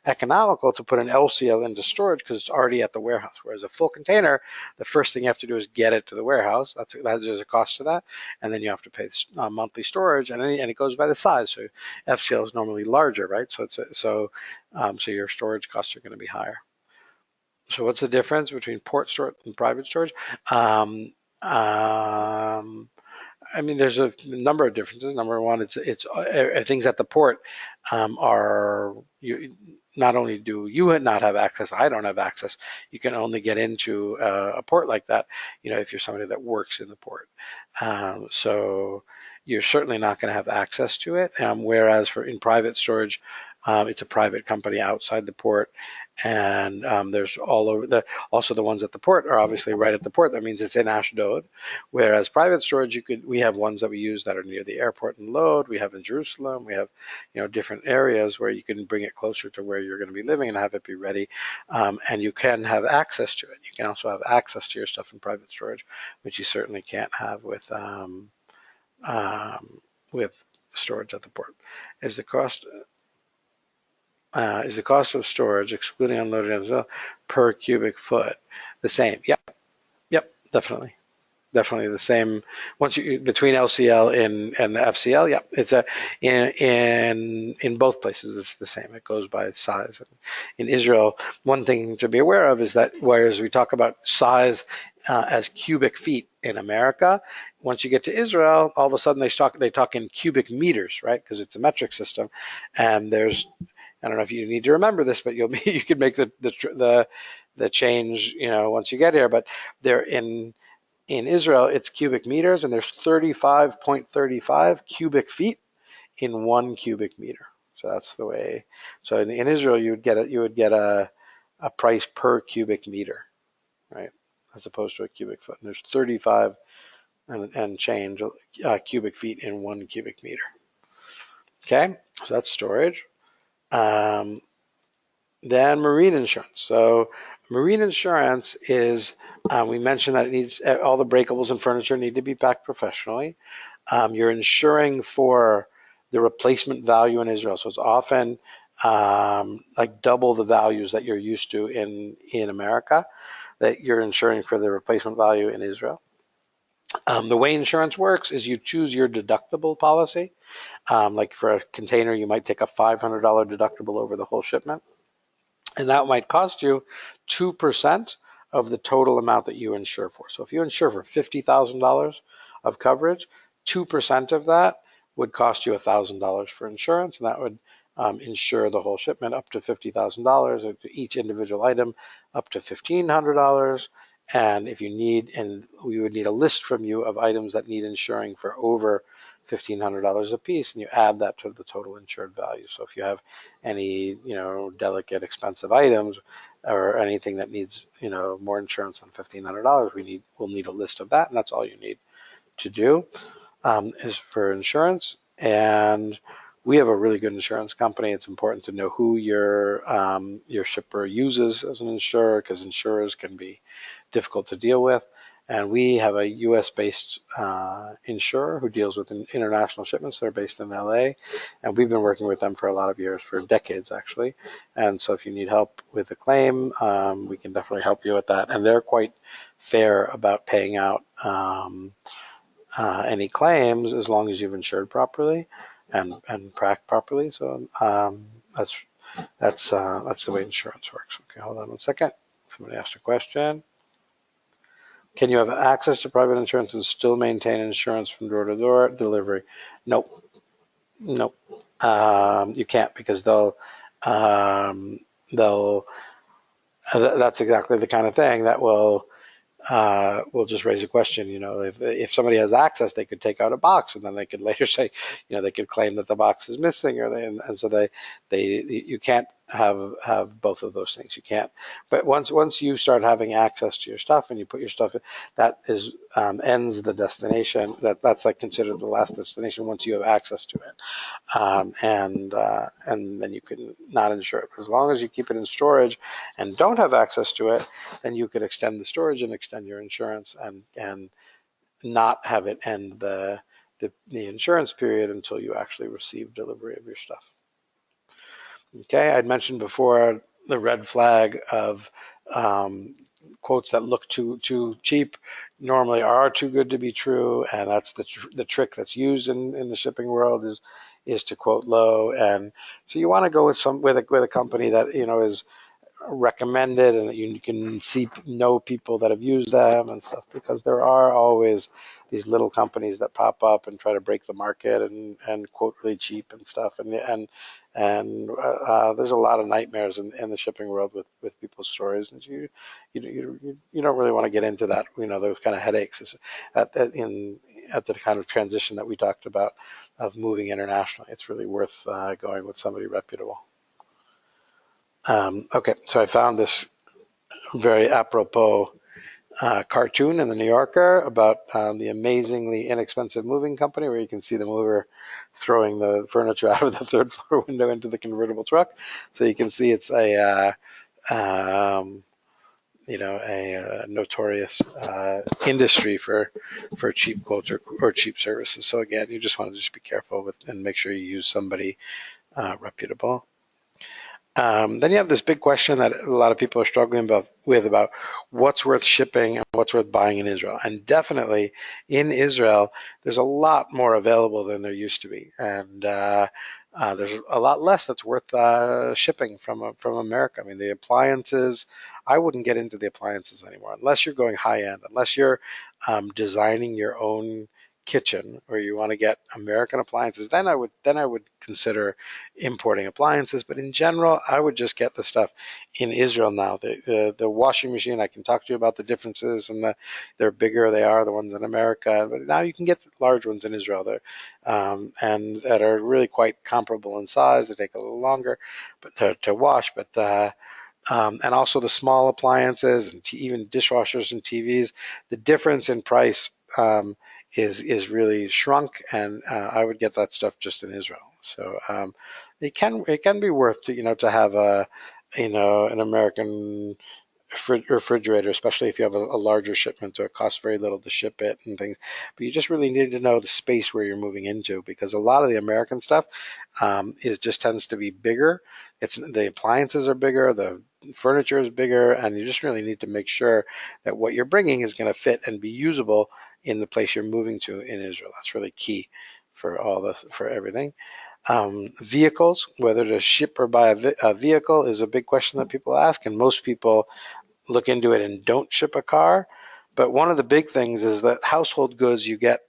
economical to put an LCL into storage because it's already at the warehouse. Whereas a full container, the first thing you have to do is get it to the warehouse. There's a cost to that, and then you have to pay monthly storage, and it goes by the size. So FCL is normally larger, right? So your storage costs are going to be higher. So what's the difference between port storage and private storage? Um, um, I mean, there's a number of differences. Number one, it's things at the port are you. Not only do you not have access, I don't have access. You can only get into a port like that, if you're somebody that works in the port. So you're certainly not going to have access to it. Whereas in private storage, it's a private company outside the port, and there's all over also the ones at the port are obviously right at the port. That means it's in Ashdod. Whereas private storage, we have ones that we use that are near the airport and load. We have in Jerusalem. We have, different areas where you can bring it closer to where you're going to be living and have it be ready. And you can have access to it. You can also have access to your stuff in private storage, which you certainly can't have with storage at the port. Is the cost of storage, excluding unloaded as well, per cubic foot the same? Yep, definitely. Definitely the same. Once you between LCL and the FCL, yeah, it's in both places it's the same. It goes by size. In Israel, one thing to be aware of is that whereas we talk about size as cubic feet in America, once you get to Israel, all of a sudden they talk in cubic meters, right? Because it's a metric system, and I don't know if you need to remember this, but you could make the change, once you get here. But they're in Israel, it's cubic meters, and there's 35.35 cubic feet in 1 cubic meter. So that's the way. So in Israel, you would get a price per cubic meter, right, as opposed to a cubic foot. And there's 35 and change cubic feet in 1 cubic meter. Okay, so that's storage. Then marine insurance. So marine insurance is, we mentioned that it needs all the breakables and furniture need to be packed professionally. You're insuring for the replacement value in Israel. So it's often like double the values that you're used to in America, that you're insuring for the replacement value in Israel. The way insurance works is you choose your deductible policy. Like for a container, you might take a $500 deductible over the whole shipment. And that might cost you 2% of the total amount that you insure for. So if you insure for $50,000 of coverage, 2% of that would cost you $1,000 for insurance, and that would insure the whole shipment up to $50,000, or to each individual item up to $1,500. And if you need, and we would need a list from you of items that need insuring for over $1,500 a piece, and you add that to the total insured value. So if you have any, delicate, expensive items or anything that needs, more insurance than $1,500, we'll need a list of that, and that's all you need to do is for insurance. And we have a really good insurance company. It's important to know who your shipper uses as an insurer, because insurers can be difficult to deal with. And we have a U.S.-based insurer who deals with international shipments. They're based in LA, and we've been working with them for a lot of years, for decades actually. And so if you need help with a claim, we can definitely help you with that. And they're quite fair about paying out any claims as long as you've insured properly and tracked properly. So that's the way insurance works. Okay, hold on one second. Somebody asked a question. Can you have access to private insurance and still maintain insurance from door-to-door delivery? Nope. You can't, because that's exactly the kind of thing that will will just raise a question. If somebody has access, they could take out a box, and then they could later say, they could claim that the box is missing, and so you can't have both of those things. You can't. But once you start having access to your stuff and you put your stuff in, that is ends the destination. That's like considered the last destination once you have access to it. And then you can not insure it. As long as you keep it in storage and don't have access to it, then you could extend the storage and extend your insurance and not have it end the insurance period until you actually receive delivery of your stuff. Okay, I'd mentioned before the red flag of quotes that look too cheap normally are too good to be true, and that's the trick that's used in the shipping world is to quote low. And so you want to go with a company that is recommended and that you can know people that have used them and stuff, because there are always these little companies that pop up and try to break the market and quote really cheap and stuff, and there's a lot of nightmares in the shipping world with people's stories, and you don't really want to get into that, those kind of headaches at the kind of transition that we talked about of moving internationally. It's really worth going with somebody reputable. Okay, so I found this very apropos cartoon in the New Yorker about the amazingly inexpensive moving company, where you can see the mover throwing the furniture out of the third floor window into the convertible truck. So you can see it's a notorious industry for cheap quotes or cheap services. So again, you just want to be careful with and make sure you use somebody reputable. Then you have this big question that a lot of people are struggling with about what's worth shipping and what's worth buying in Israel. And definitely in Israel, there's a lot more available than there used to be, and there's a lot less that's worth shipping from America. I mean, the appliances, I wouldn't get into the appliances anymore unless you're going high end, unless you're designing your own kitchen or you want to get American appliances. Then I would consider importing appliances. But in general, I would just get the stuff in Israel now. The washing machine, I can talk to you about the differences, and they're bigger. They are the ones in America, but now you can get large ones in Israel there, and that are really quite comparable in size. They take a little longer, but to wash, and also the small appliances and even dishwashers and TVs. The difference in price is really shrunk, and I would get that stuff just in Israel. So it can be worth to have an American refrigerator, especially if you have a larger shipment, so it costs very little to ship it and things. But you just really need to know the space where you're moving into, because a lot of the American stuff just tends to be bigger. The appliances are bigger, the furniture is bigger, and you just really need to make sure that what you're bringing is going to fit and be usable in the place you're moving to in Israel. That's really key for everything. Vehicles, whether to ship or buy a vehicle, is a big question that people ask, and most people look into it and don't ship a car. But one of the big things is that household goods, you get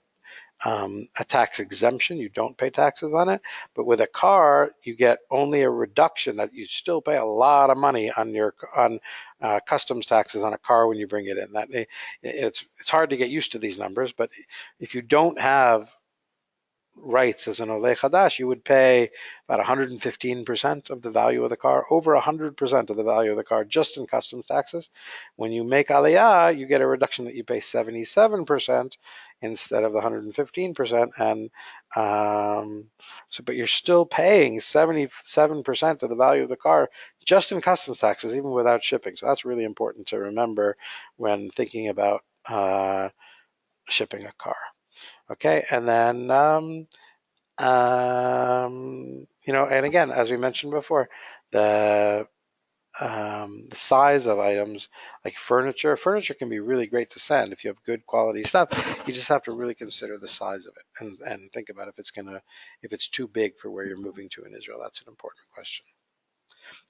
a tax exemption. You don't pay taxes on it. But with a car, you get only a reduction that you still pay a lot of money on customs taxes on a car when you bring it in. It's hard to get used to these numbers, but if you don't have rights as an Oleh Chadash, you would pay about 115% of the value of the car, over 100% of the value of the car just in customs taxes. When you make Aliyah, you get a reduction that you pay 77% instead of the 115%, and but you're still paying 77% of the value of the car just in customs taxes, even without shipping. So that's really important to remember when thinking about shipping a car. Okay, and then and again, as we mentioned before, the size of items like furniture. Furniture can be really great to send if you have good quality stuff. You just have to really consider the size of it and think about if it's too big for where you're moving to in Israel. That's an important question.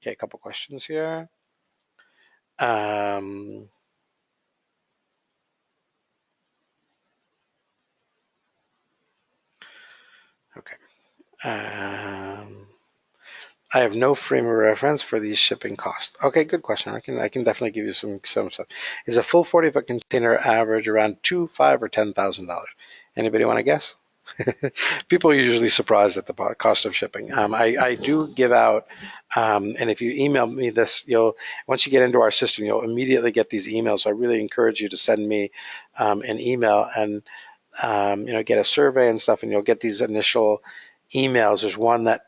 Okay, a couple questions here. Okay. I have no frame of reference for these shipping costs. Okay, good question. I can definitely give you some stuff. Is a full 40-foot container average around $2, $5, or $10,000? Anybody want to guess? People are usually surprised at the cost of shipping. I do give out, and if you email me this, once you get into our system, you'll immediately get these emails. So I really encourage you to send me an email and get a survey and stuff, and you'll get these initial emails. There's one that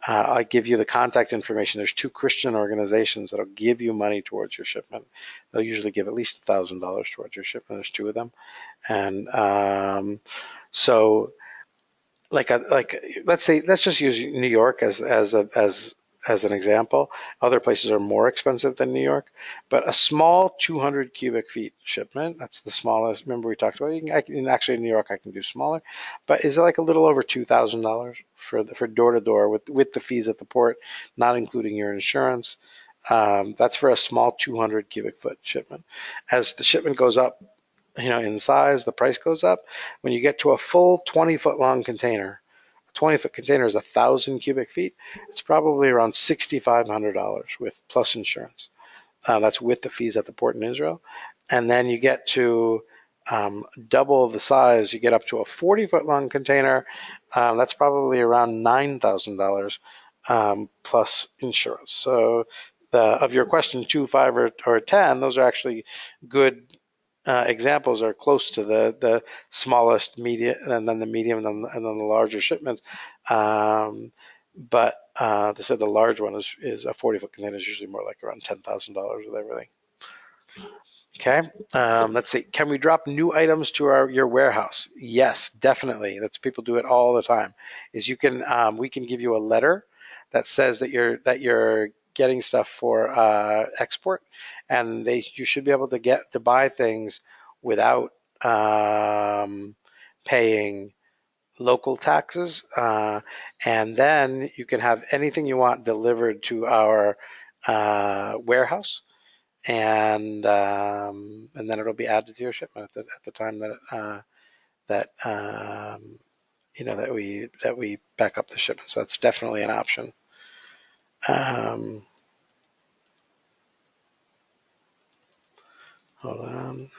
I give you the contact information. There's two Christian organizations that'll give you money towards your shipment. They'll usually give at least $1,000 towards your shipment. There's two of them, and so let's just use New York as an example. Other places are more expensive than New York, but a small 200 cubic feet shipment, that's the smallest. Remember we talked about, actually in New York I can do smaller, but is it like a little over $2,000 for door to door with the fees at the port, not including your insurance. That's for a small 200 cubic foot shipment. As the shipment goes up, in size, the price goes up. When you get to a full 20-foot long container, a 20-foot container is 1,000 cubic feet. It's probably around $6,500 with plus insurance. That's with the fees at the port in Israel. And then you get to double the size. You get up to a 40-foot long container. That's probably around $9,000 plus insurance. So of your question, 2, 5, or 10, those are actually good examples are close to the smallest, medium, and then the medium, and then the larger shipments. But they said the large one is a 40-foot container is usually more like around $10,000 with everything. Okay, let's see. Can we drop new items to your warehouse? Yes, definitely. People do it all the time. We can give you a letter that says that you're getting stuff for export, and you should be able to buy things without paying local taxes, and then you can have anything you want delivered to our warehouse, and then it'll be added to your shipment at the time that we back up the shipment. So that's definitely an option. Hold on.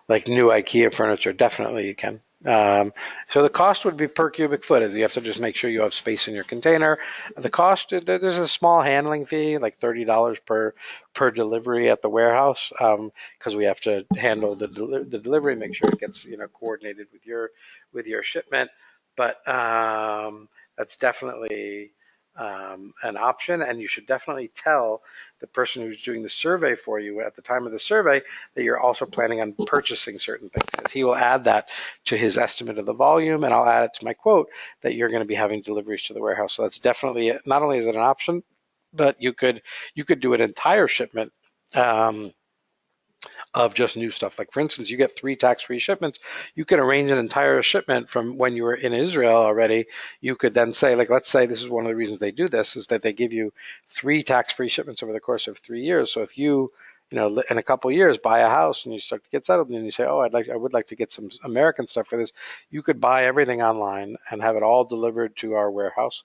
Like new IKEA furniture, definitely you can. So the cost would be per cubic foot, is you have to just make sure you have space in your container. The cost, there's a small handling fee, like $30 per delivery at the warehouse, because we have to handle the delivery, make sure it gets coordinated with your shipment. But that's definitely an option, and you should definitely tell the person who's doing the survey for you at the time of the survey that you're also planning on purchasing certain things, because he will add that to his estimate of the volume, and I'll add it to my quote that you're going to be having deliveries to the warehouse. So that's definitely, not only is it an option, but you could do an entire shipment of just new stuff. Like, for instance, you get 3 tax-free shipments. You can arrange an entire shipment from when you were in Israel already. You could then say, like, let's say this is one of the reasons they do this, is that they give you 3 tax-free shipments over the course of 3 years. So if you in a couple of years buy a house and you start to get settled and you say, oh, I would like to get some American stuff for this, you could buy everything online and have it all delivered to our warehouse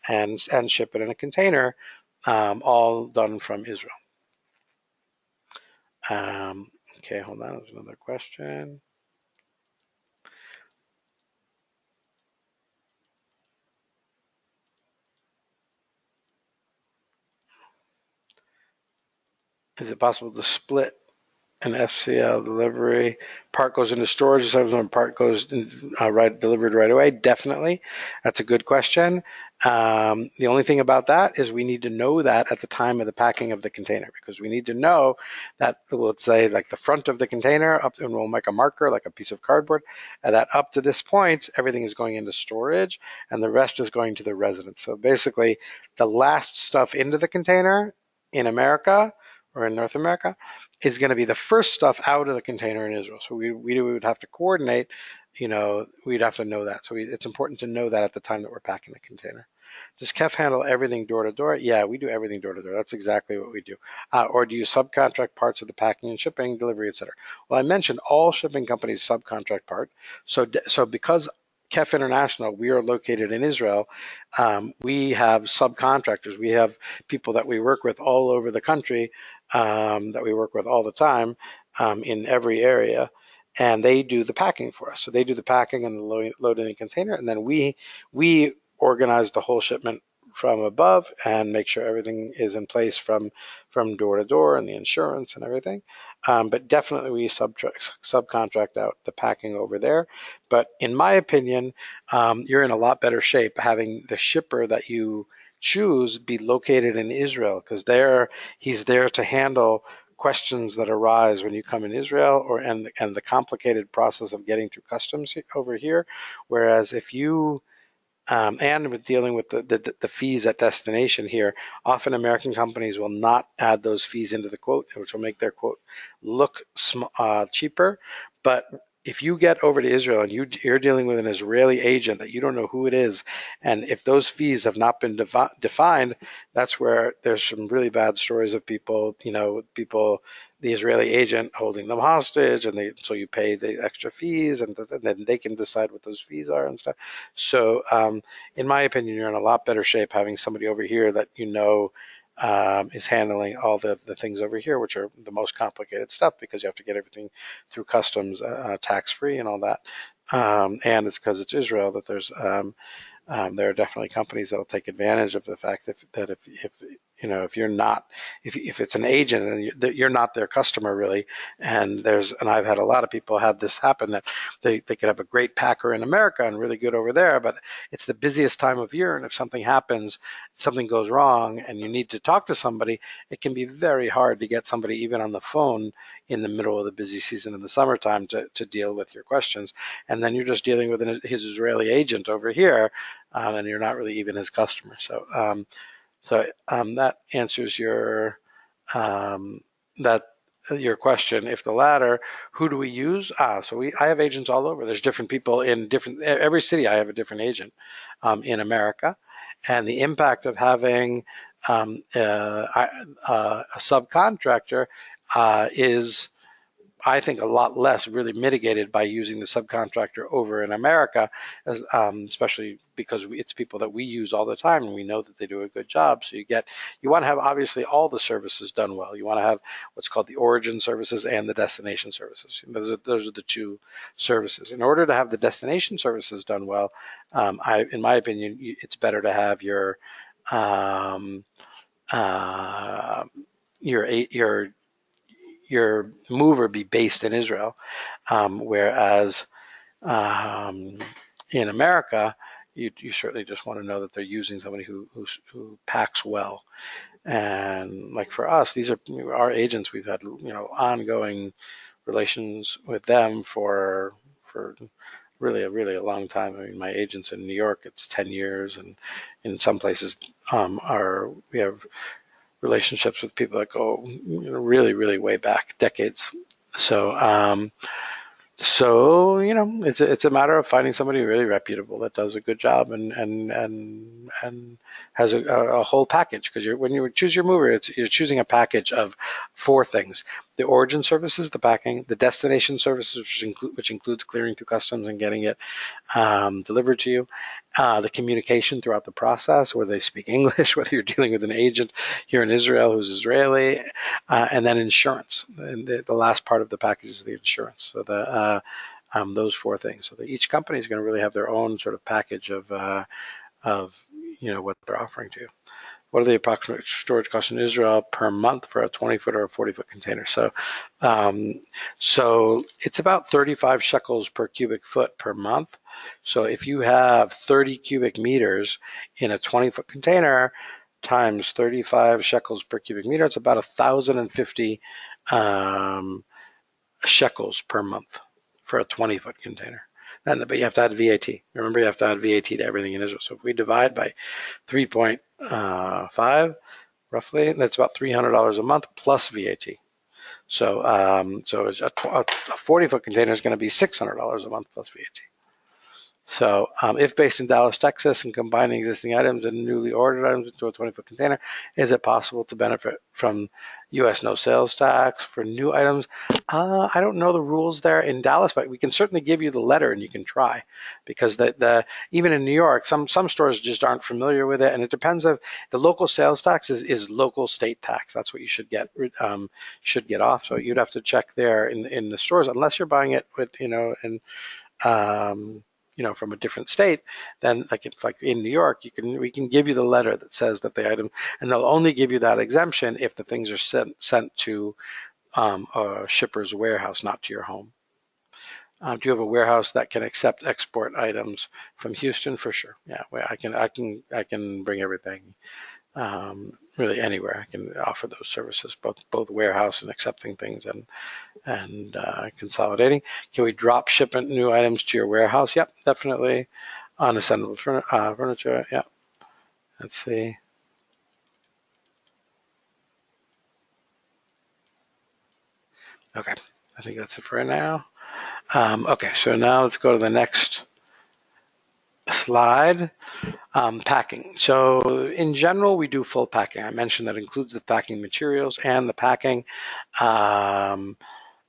and ship it in a container, all done from Israel. Okay, hold on. There's another question. Is it possible to split an FCL delivery? Part goes into storage, sometimes part goes delivered right away. Definitely, that's a good question. The only thing about that is we need to know that at the time of the packing of the container, because we need to know that we'll say like the front of the container up, and we'll make a marker like a piece of cardboard, and that up to this point everything is going into storage and the rest is going to the residence. So basically, the last stuff into the container in America or in North America is going to be the first stuff out of the container in Israel. So we would have to coordinate, we'd have to know that. So it's important to know that at the time that we're packing the container. Does KEF handle everything door to door? Yeah, we do everything door to door. That's exactly what we do. Or do you subcontract parts of the packing and shipping, delivery, etc.? Well, I mentioned all shipping companies subcontract part. So because KEF International, we are located in Israel. We have subcontractors. We have people that we work with all over the country, that we work with all the time, in every area, and they do the packing for us. So they do the packing and the loading the container, and then we organize the whole shipment from above and make sure everything is in place from door to door and the insurance and everything. But definitely we subcontract out the packing over there. But in my opinion, you're in a lot better shape having the shipper that you choose be located in Israel, because he's there to handle questions that arise when you come in Israel, and the complicated process of getting through customs over here. Whereas if you and with dealing with the fees at destination here, often American companies will not add those fees into the quote, which will make their quote look cheaper. But if you get over to Israel and you're dealing with an Israeli agent that you don't know who it is, and if those fees have not been defined, that's where there's some really bad stories of people, the Israeli agent holding them hostage, and so you pay the extra fees, and then they can decide what those fees are and stuff. So, in my opinion, you're in a lot better shape having somebody over here that is handling all the things over here, which are the most complicated stuff, because you have to get everything through customs, tax-free and all that. And it's because it's Israel that there are definitely companies that will take advantage of the fact that if you're not, if it's an agent and you're not their customer really, and I've had a lot of people have this happen, that they could have a great packer in America and really good over there, but it's the busiest time of year, and if something happens, something goes wrong, and you need to talk to somebody, it can be very hard to get somebody even on the phone in the middle of the busy season in the summertime to deal with your questions, and then you're just dealing with his Israeli agent over here, and you're not really even his customer. So that answers that your question. If the latter, who do we use? I have agents all over. There's different people in every city. I have a different agent in America, and the impact of having a subcontractor is, I think, a lot less really mitigated by using the subcontractor over in America, especially because it's people that we use all the time and we know that they do a good job. So you want to have obviously all the services done well. You want to have what's called the origin services and the destination services. Those are the two services. In order to have the destination services done well, in my opinion, it's better to have your mover be based in Israel, whereas in America, you certainly just want to know that they're using somebody who packs well. And like for us, these are our agents. We've had ongoing relations with them for really a long time. I mean, my agents in New York, it's 10 years, and in some places we have relationships with people that go really way back, decades. So it's a matter of finding somebody really reputable that does a good job and has a whole package. Because when you choose your mover, you're choosing a package of four things: the origin services, the packing, the destination services, which includes clearing through customs and getting it delivered to you, the communication throughout the process, whether they speak English, whether you're dealing with an agent here in Israel who's Israeli, and then insurance. And the last part of the package is the insurance. So those four things. So each company is going to really have their own sort of package of what they're offering to you. What are the approximate storage costs in Israel per month for a 20-foot or a 40-foot container? So it's about 35 shekels per cubic foot per month. So if you have 30 cubic meters in a 20-foot container times 35 shekels per cubic meter, it's about 1,050 shekels per month for a 20-foot container. But you have to add VAT. Remember, you have to add VAT to everything in Israel. So if we divide by 3.5, roughly, that's about $300 a month plus VAT. So a 40-foot container is going to be $600 a month plus VAT. So if based in Dallas, Texas, and combining existing items and newly ordered items into a 20-foot container, is it possible to benefit from U.S. no sales tax for new items? I don't know the rules there in Dallas, but we can certainly give you the letter and you can try, because even in New York, some stores just aren't familiar with it, and it depends if the local sales tax is local state tax. That's what you should get off. So you'd have to check there in the stores, unless you're buying it with um, from a different state. Then like it's like in New York, we can give you the letter that says that the item, and they'll only give you that exemption if the things are sent to a shipper's warehouse, not to your home. Do you have a warehouse that can accept export items from Houston? For sure. Yeah, well, I can bring everything really anywhere. I can offer those services, both warehouse and accepting things and consolidating. Can we drop shipment new items to your warehouse? Yep, definitely. Unassembled furniture. Yeah. Let's see. Okay, I think that's it for now. Okay, so now let's go to the next slide. Packing. So in general, we do full packing. I mentioned that includes the packing materials and the packing. Um,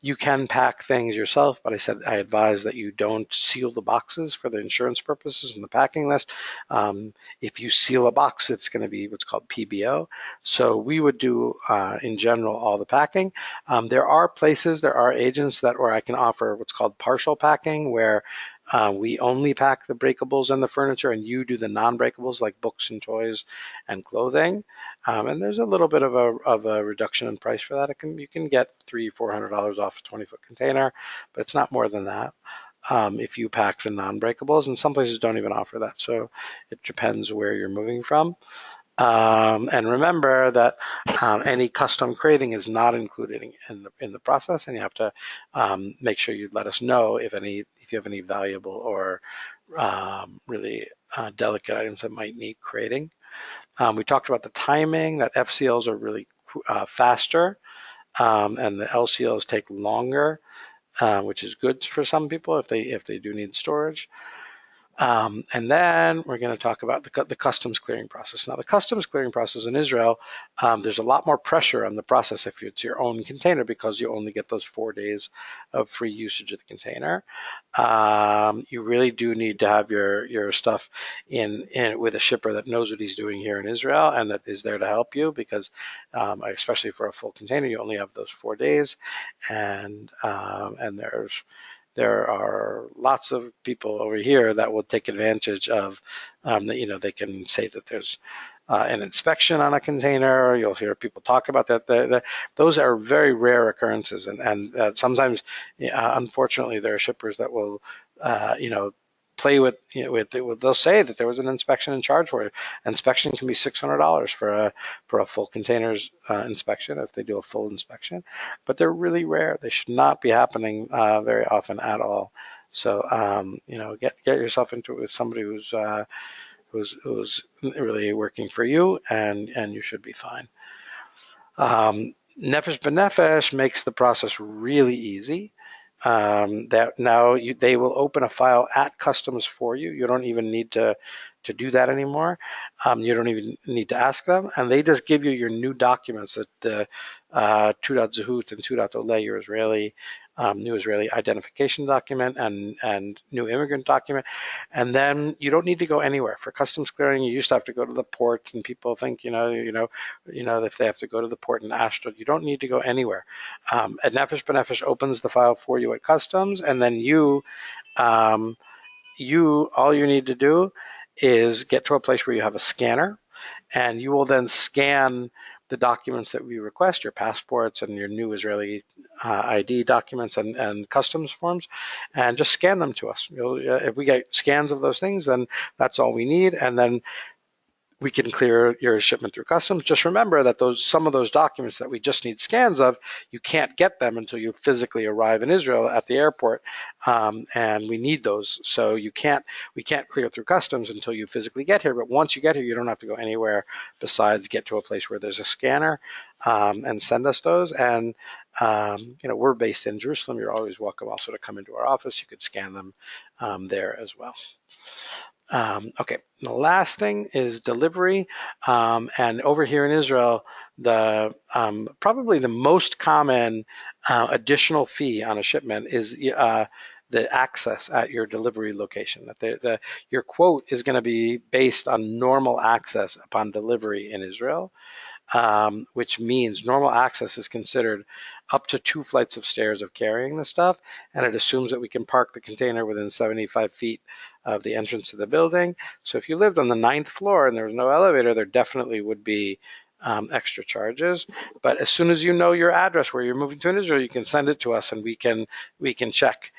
You can pack things yourself, but I advise that you don't seal the boxes for the insurance purposes in the packing list. If you seal a box, it's going to be what's called PBO. So we would do, in general, all the packing. There are agents where I can offer what's called partial packing, where we only pack the breakables and the furniture, and you do the non-breakables like books and toys and clothing. And there's a little bit of a reduction in price for that. You can get $300-400 off a 20-foot container, but it's not more than that if you pack the non-breakables. And some places don't even offer that, so it depends where you're moving from. And remember that any custom crating is not included in the process, and you have to make sure you let us know if you have any valuable or really delicate items that might need crating. We talked about the timing, that FCLs are really faster, and the LCLs take longer, which is good for some people if they do need storage. And then we're going to talk about the customs clearing process. Now, the customs clearing process in Israel, there's a lot more pressure on the process if it's your own container, because you only get those 4 days of free usage of the container. You really do need to have your stuff in with a shipper that knows what he's doing here in Israel and that is there to help you, because especially for a full container, you only have those 4 days, and there are lots of people over here that will take advantage of that. They can say that there's an inspection on a container. You'll hear people talk about that. Those are very rare occurrences, and sometimes, unfortunately, there are shippers that will, play with, they'll say that there was an inspection and charge for it. Inspection can be $600 for a full containers inspection if they do a full inspection, but they're really rare. They should not be happening very often at all. So get yourself into it with somebody who's really working for you, and you should be fine. Nefesh B'Nefesh makes the process really easy. That now they will open a file at customs for you. You don't even need to do that anymore. You don't even need to ask them, and they just give you your new documents, that the Zehut and Oleh, your new Israeli identification document and new immigrant document, and then you don't need to go anywhere for customs clearing. You used to have to go to the port, and people think if they have to go to the port in Ashdod, you don't need to go anywhere. At Nefesh B'Nefesh opens the file for you at customs, and then all you need to do is get to a place where you have a scanner, and you will then scan the documents that we request, your passports and your new Israeli ID documents and customs forms, and just scan them to us. If we get scans of those things, then that's all we need, and then we can clear your shipment through customs. Just remember that some of those documents that we just need scans of, you can't get them until you physically arrive in Israel at the airport, and we need those. So we can't clear through customs until you physically get here. But once you get here, you don't have to go anywhere besides get to a place where there's a scanner, and send us those. And we're based in Jerusalem. You're always welcome also to come into our office. You could scan them there as well. Okay, the last thing is delivery. And over here in Israel, the probably the most common additional fee on a shipment is the access at your delivery location. That your quote is going to be based on normal access upon delivery in Israel, which means normal access is considered up to 2 flights of stairs of carrying the stuff, and it assumes that we can park the container within 75 feet of the entrance to the building. So if you lived on the 9th floor and there was no elevator, there definitely would be extra charges. But as soon as you know your address where you're moving to in Israel, you can send it to us, and we can check.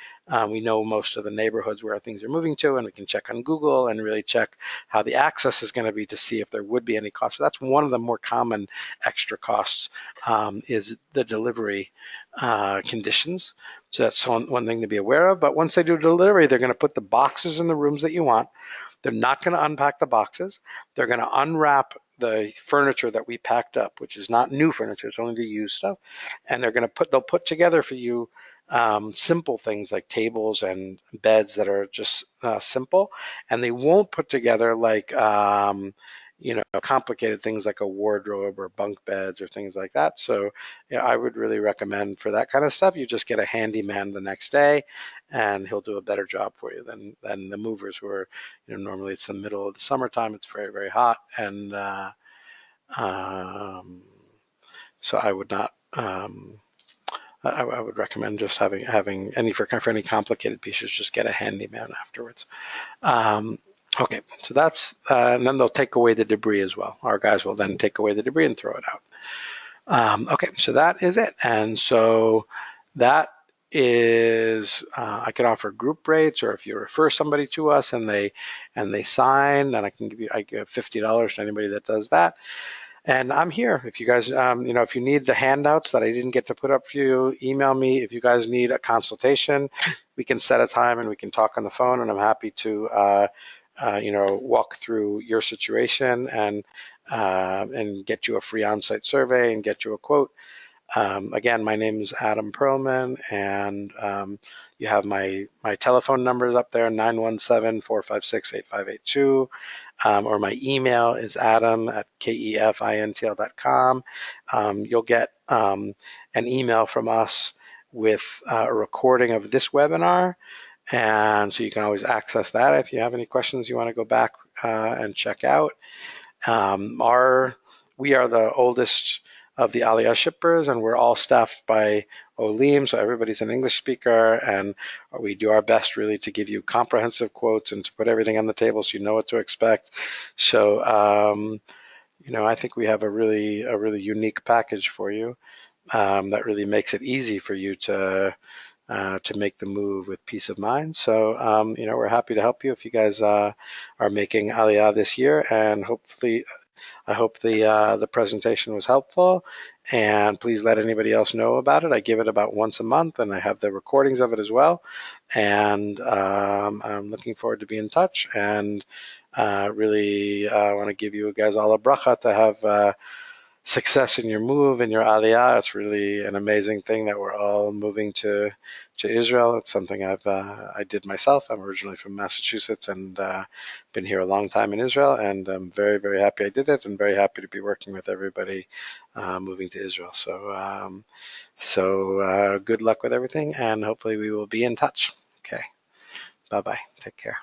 We know most of the neighborhoods where things are moving to, and we can check on Google and really check how the access is going to be to see if there would be any cost. So that's one of the more common extra costs, is the delivery conditions. So that's one thing to be aware of. But once they do delivery, they're going to put the boxes in the rooms that you want. They're not going to unpack the boxes. They're going to unwrap the furniture that we packed up, which is not new furniture, it's only the used stuff. And they'll put together for you simple things like tables and beds that are just simple. And they won't put together like, complicated things like a wardrobe or bunk beds or things like that. So yeah, I would really recommend for that kind of stuff, you just get a handyman the next day, and he'll do a better job for you than the movers who are, normally it's the middle of the summertime, it's very, very hot, and um, so I would not. I would recommend just having for any complicated pieces, just get a handyman afterwards. Um, okay, so that's and then they'll take away the debris as well. Our guys will then take away the debris and throw it out. Okay, so that is it, and so that is I can offer group rates, or if you refer somebody to us and they sign, then I give $50 to anybody that does that. And I'm here. If you guys, if you need the handouts that I didn't get to put up for you, email me. If you guys need a consultation, we can set a time and we can talk on the phone. And I'm happy to, walk through your situation and get you a free on-site survey and get you a quote. Again, my name is Adam Perlman, and you have my telephone numbers up there, 917-456-8582, or my email is adam@kefintl.com. You'll get an email from us with a recording of this webinar, and so you can always access that if you have any questions you want to go back and check out. We are the oldest of the Aliyah shippers, and we're all staffed by Olim, so everybody's an English speaker, and we do our best really to give you comprehensive quotes and to put everything on the table so you know what to expect. So, I think we have a really unique package for you that really makes it easy for you to make the move with peace of mind. So, we're happy to help you if you guys are making Aliyah this year, and hopefully I hope the presentation was helpful, and please let anybody else know about it. I give it about once a month, and I have the recordings of it as well. And I'm looking forward to being in touch, and really want to give you guys all a bracha to have success in your move and your aliyah. It's really an amazing thing that we're all moving to Israel. It's something I did myself. I'm originally from Massachusetts and been here a long time in Israel, and I'm very, very happy I did it, and very happy to be working with everybody moving to Israel. So good luck with everything, and hopefully we will be in touch. Okay, bye-bye. Take care.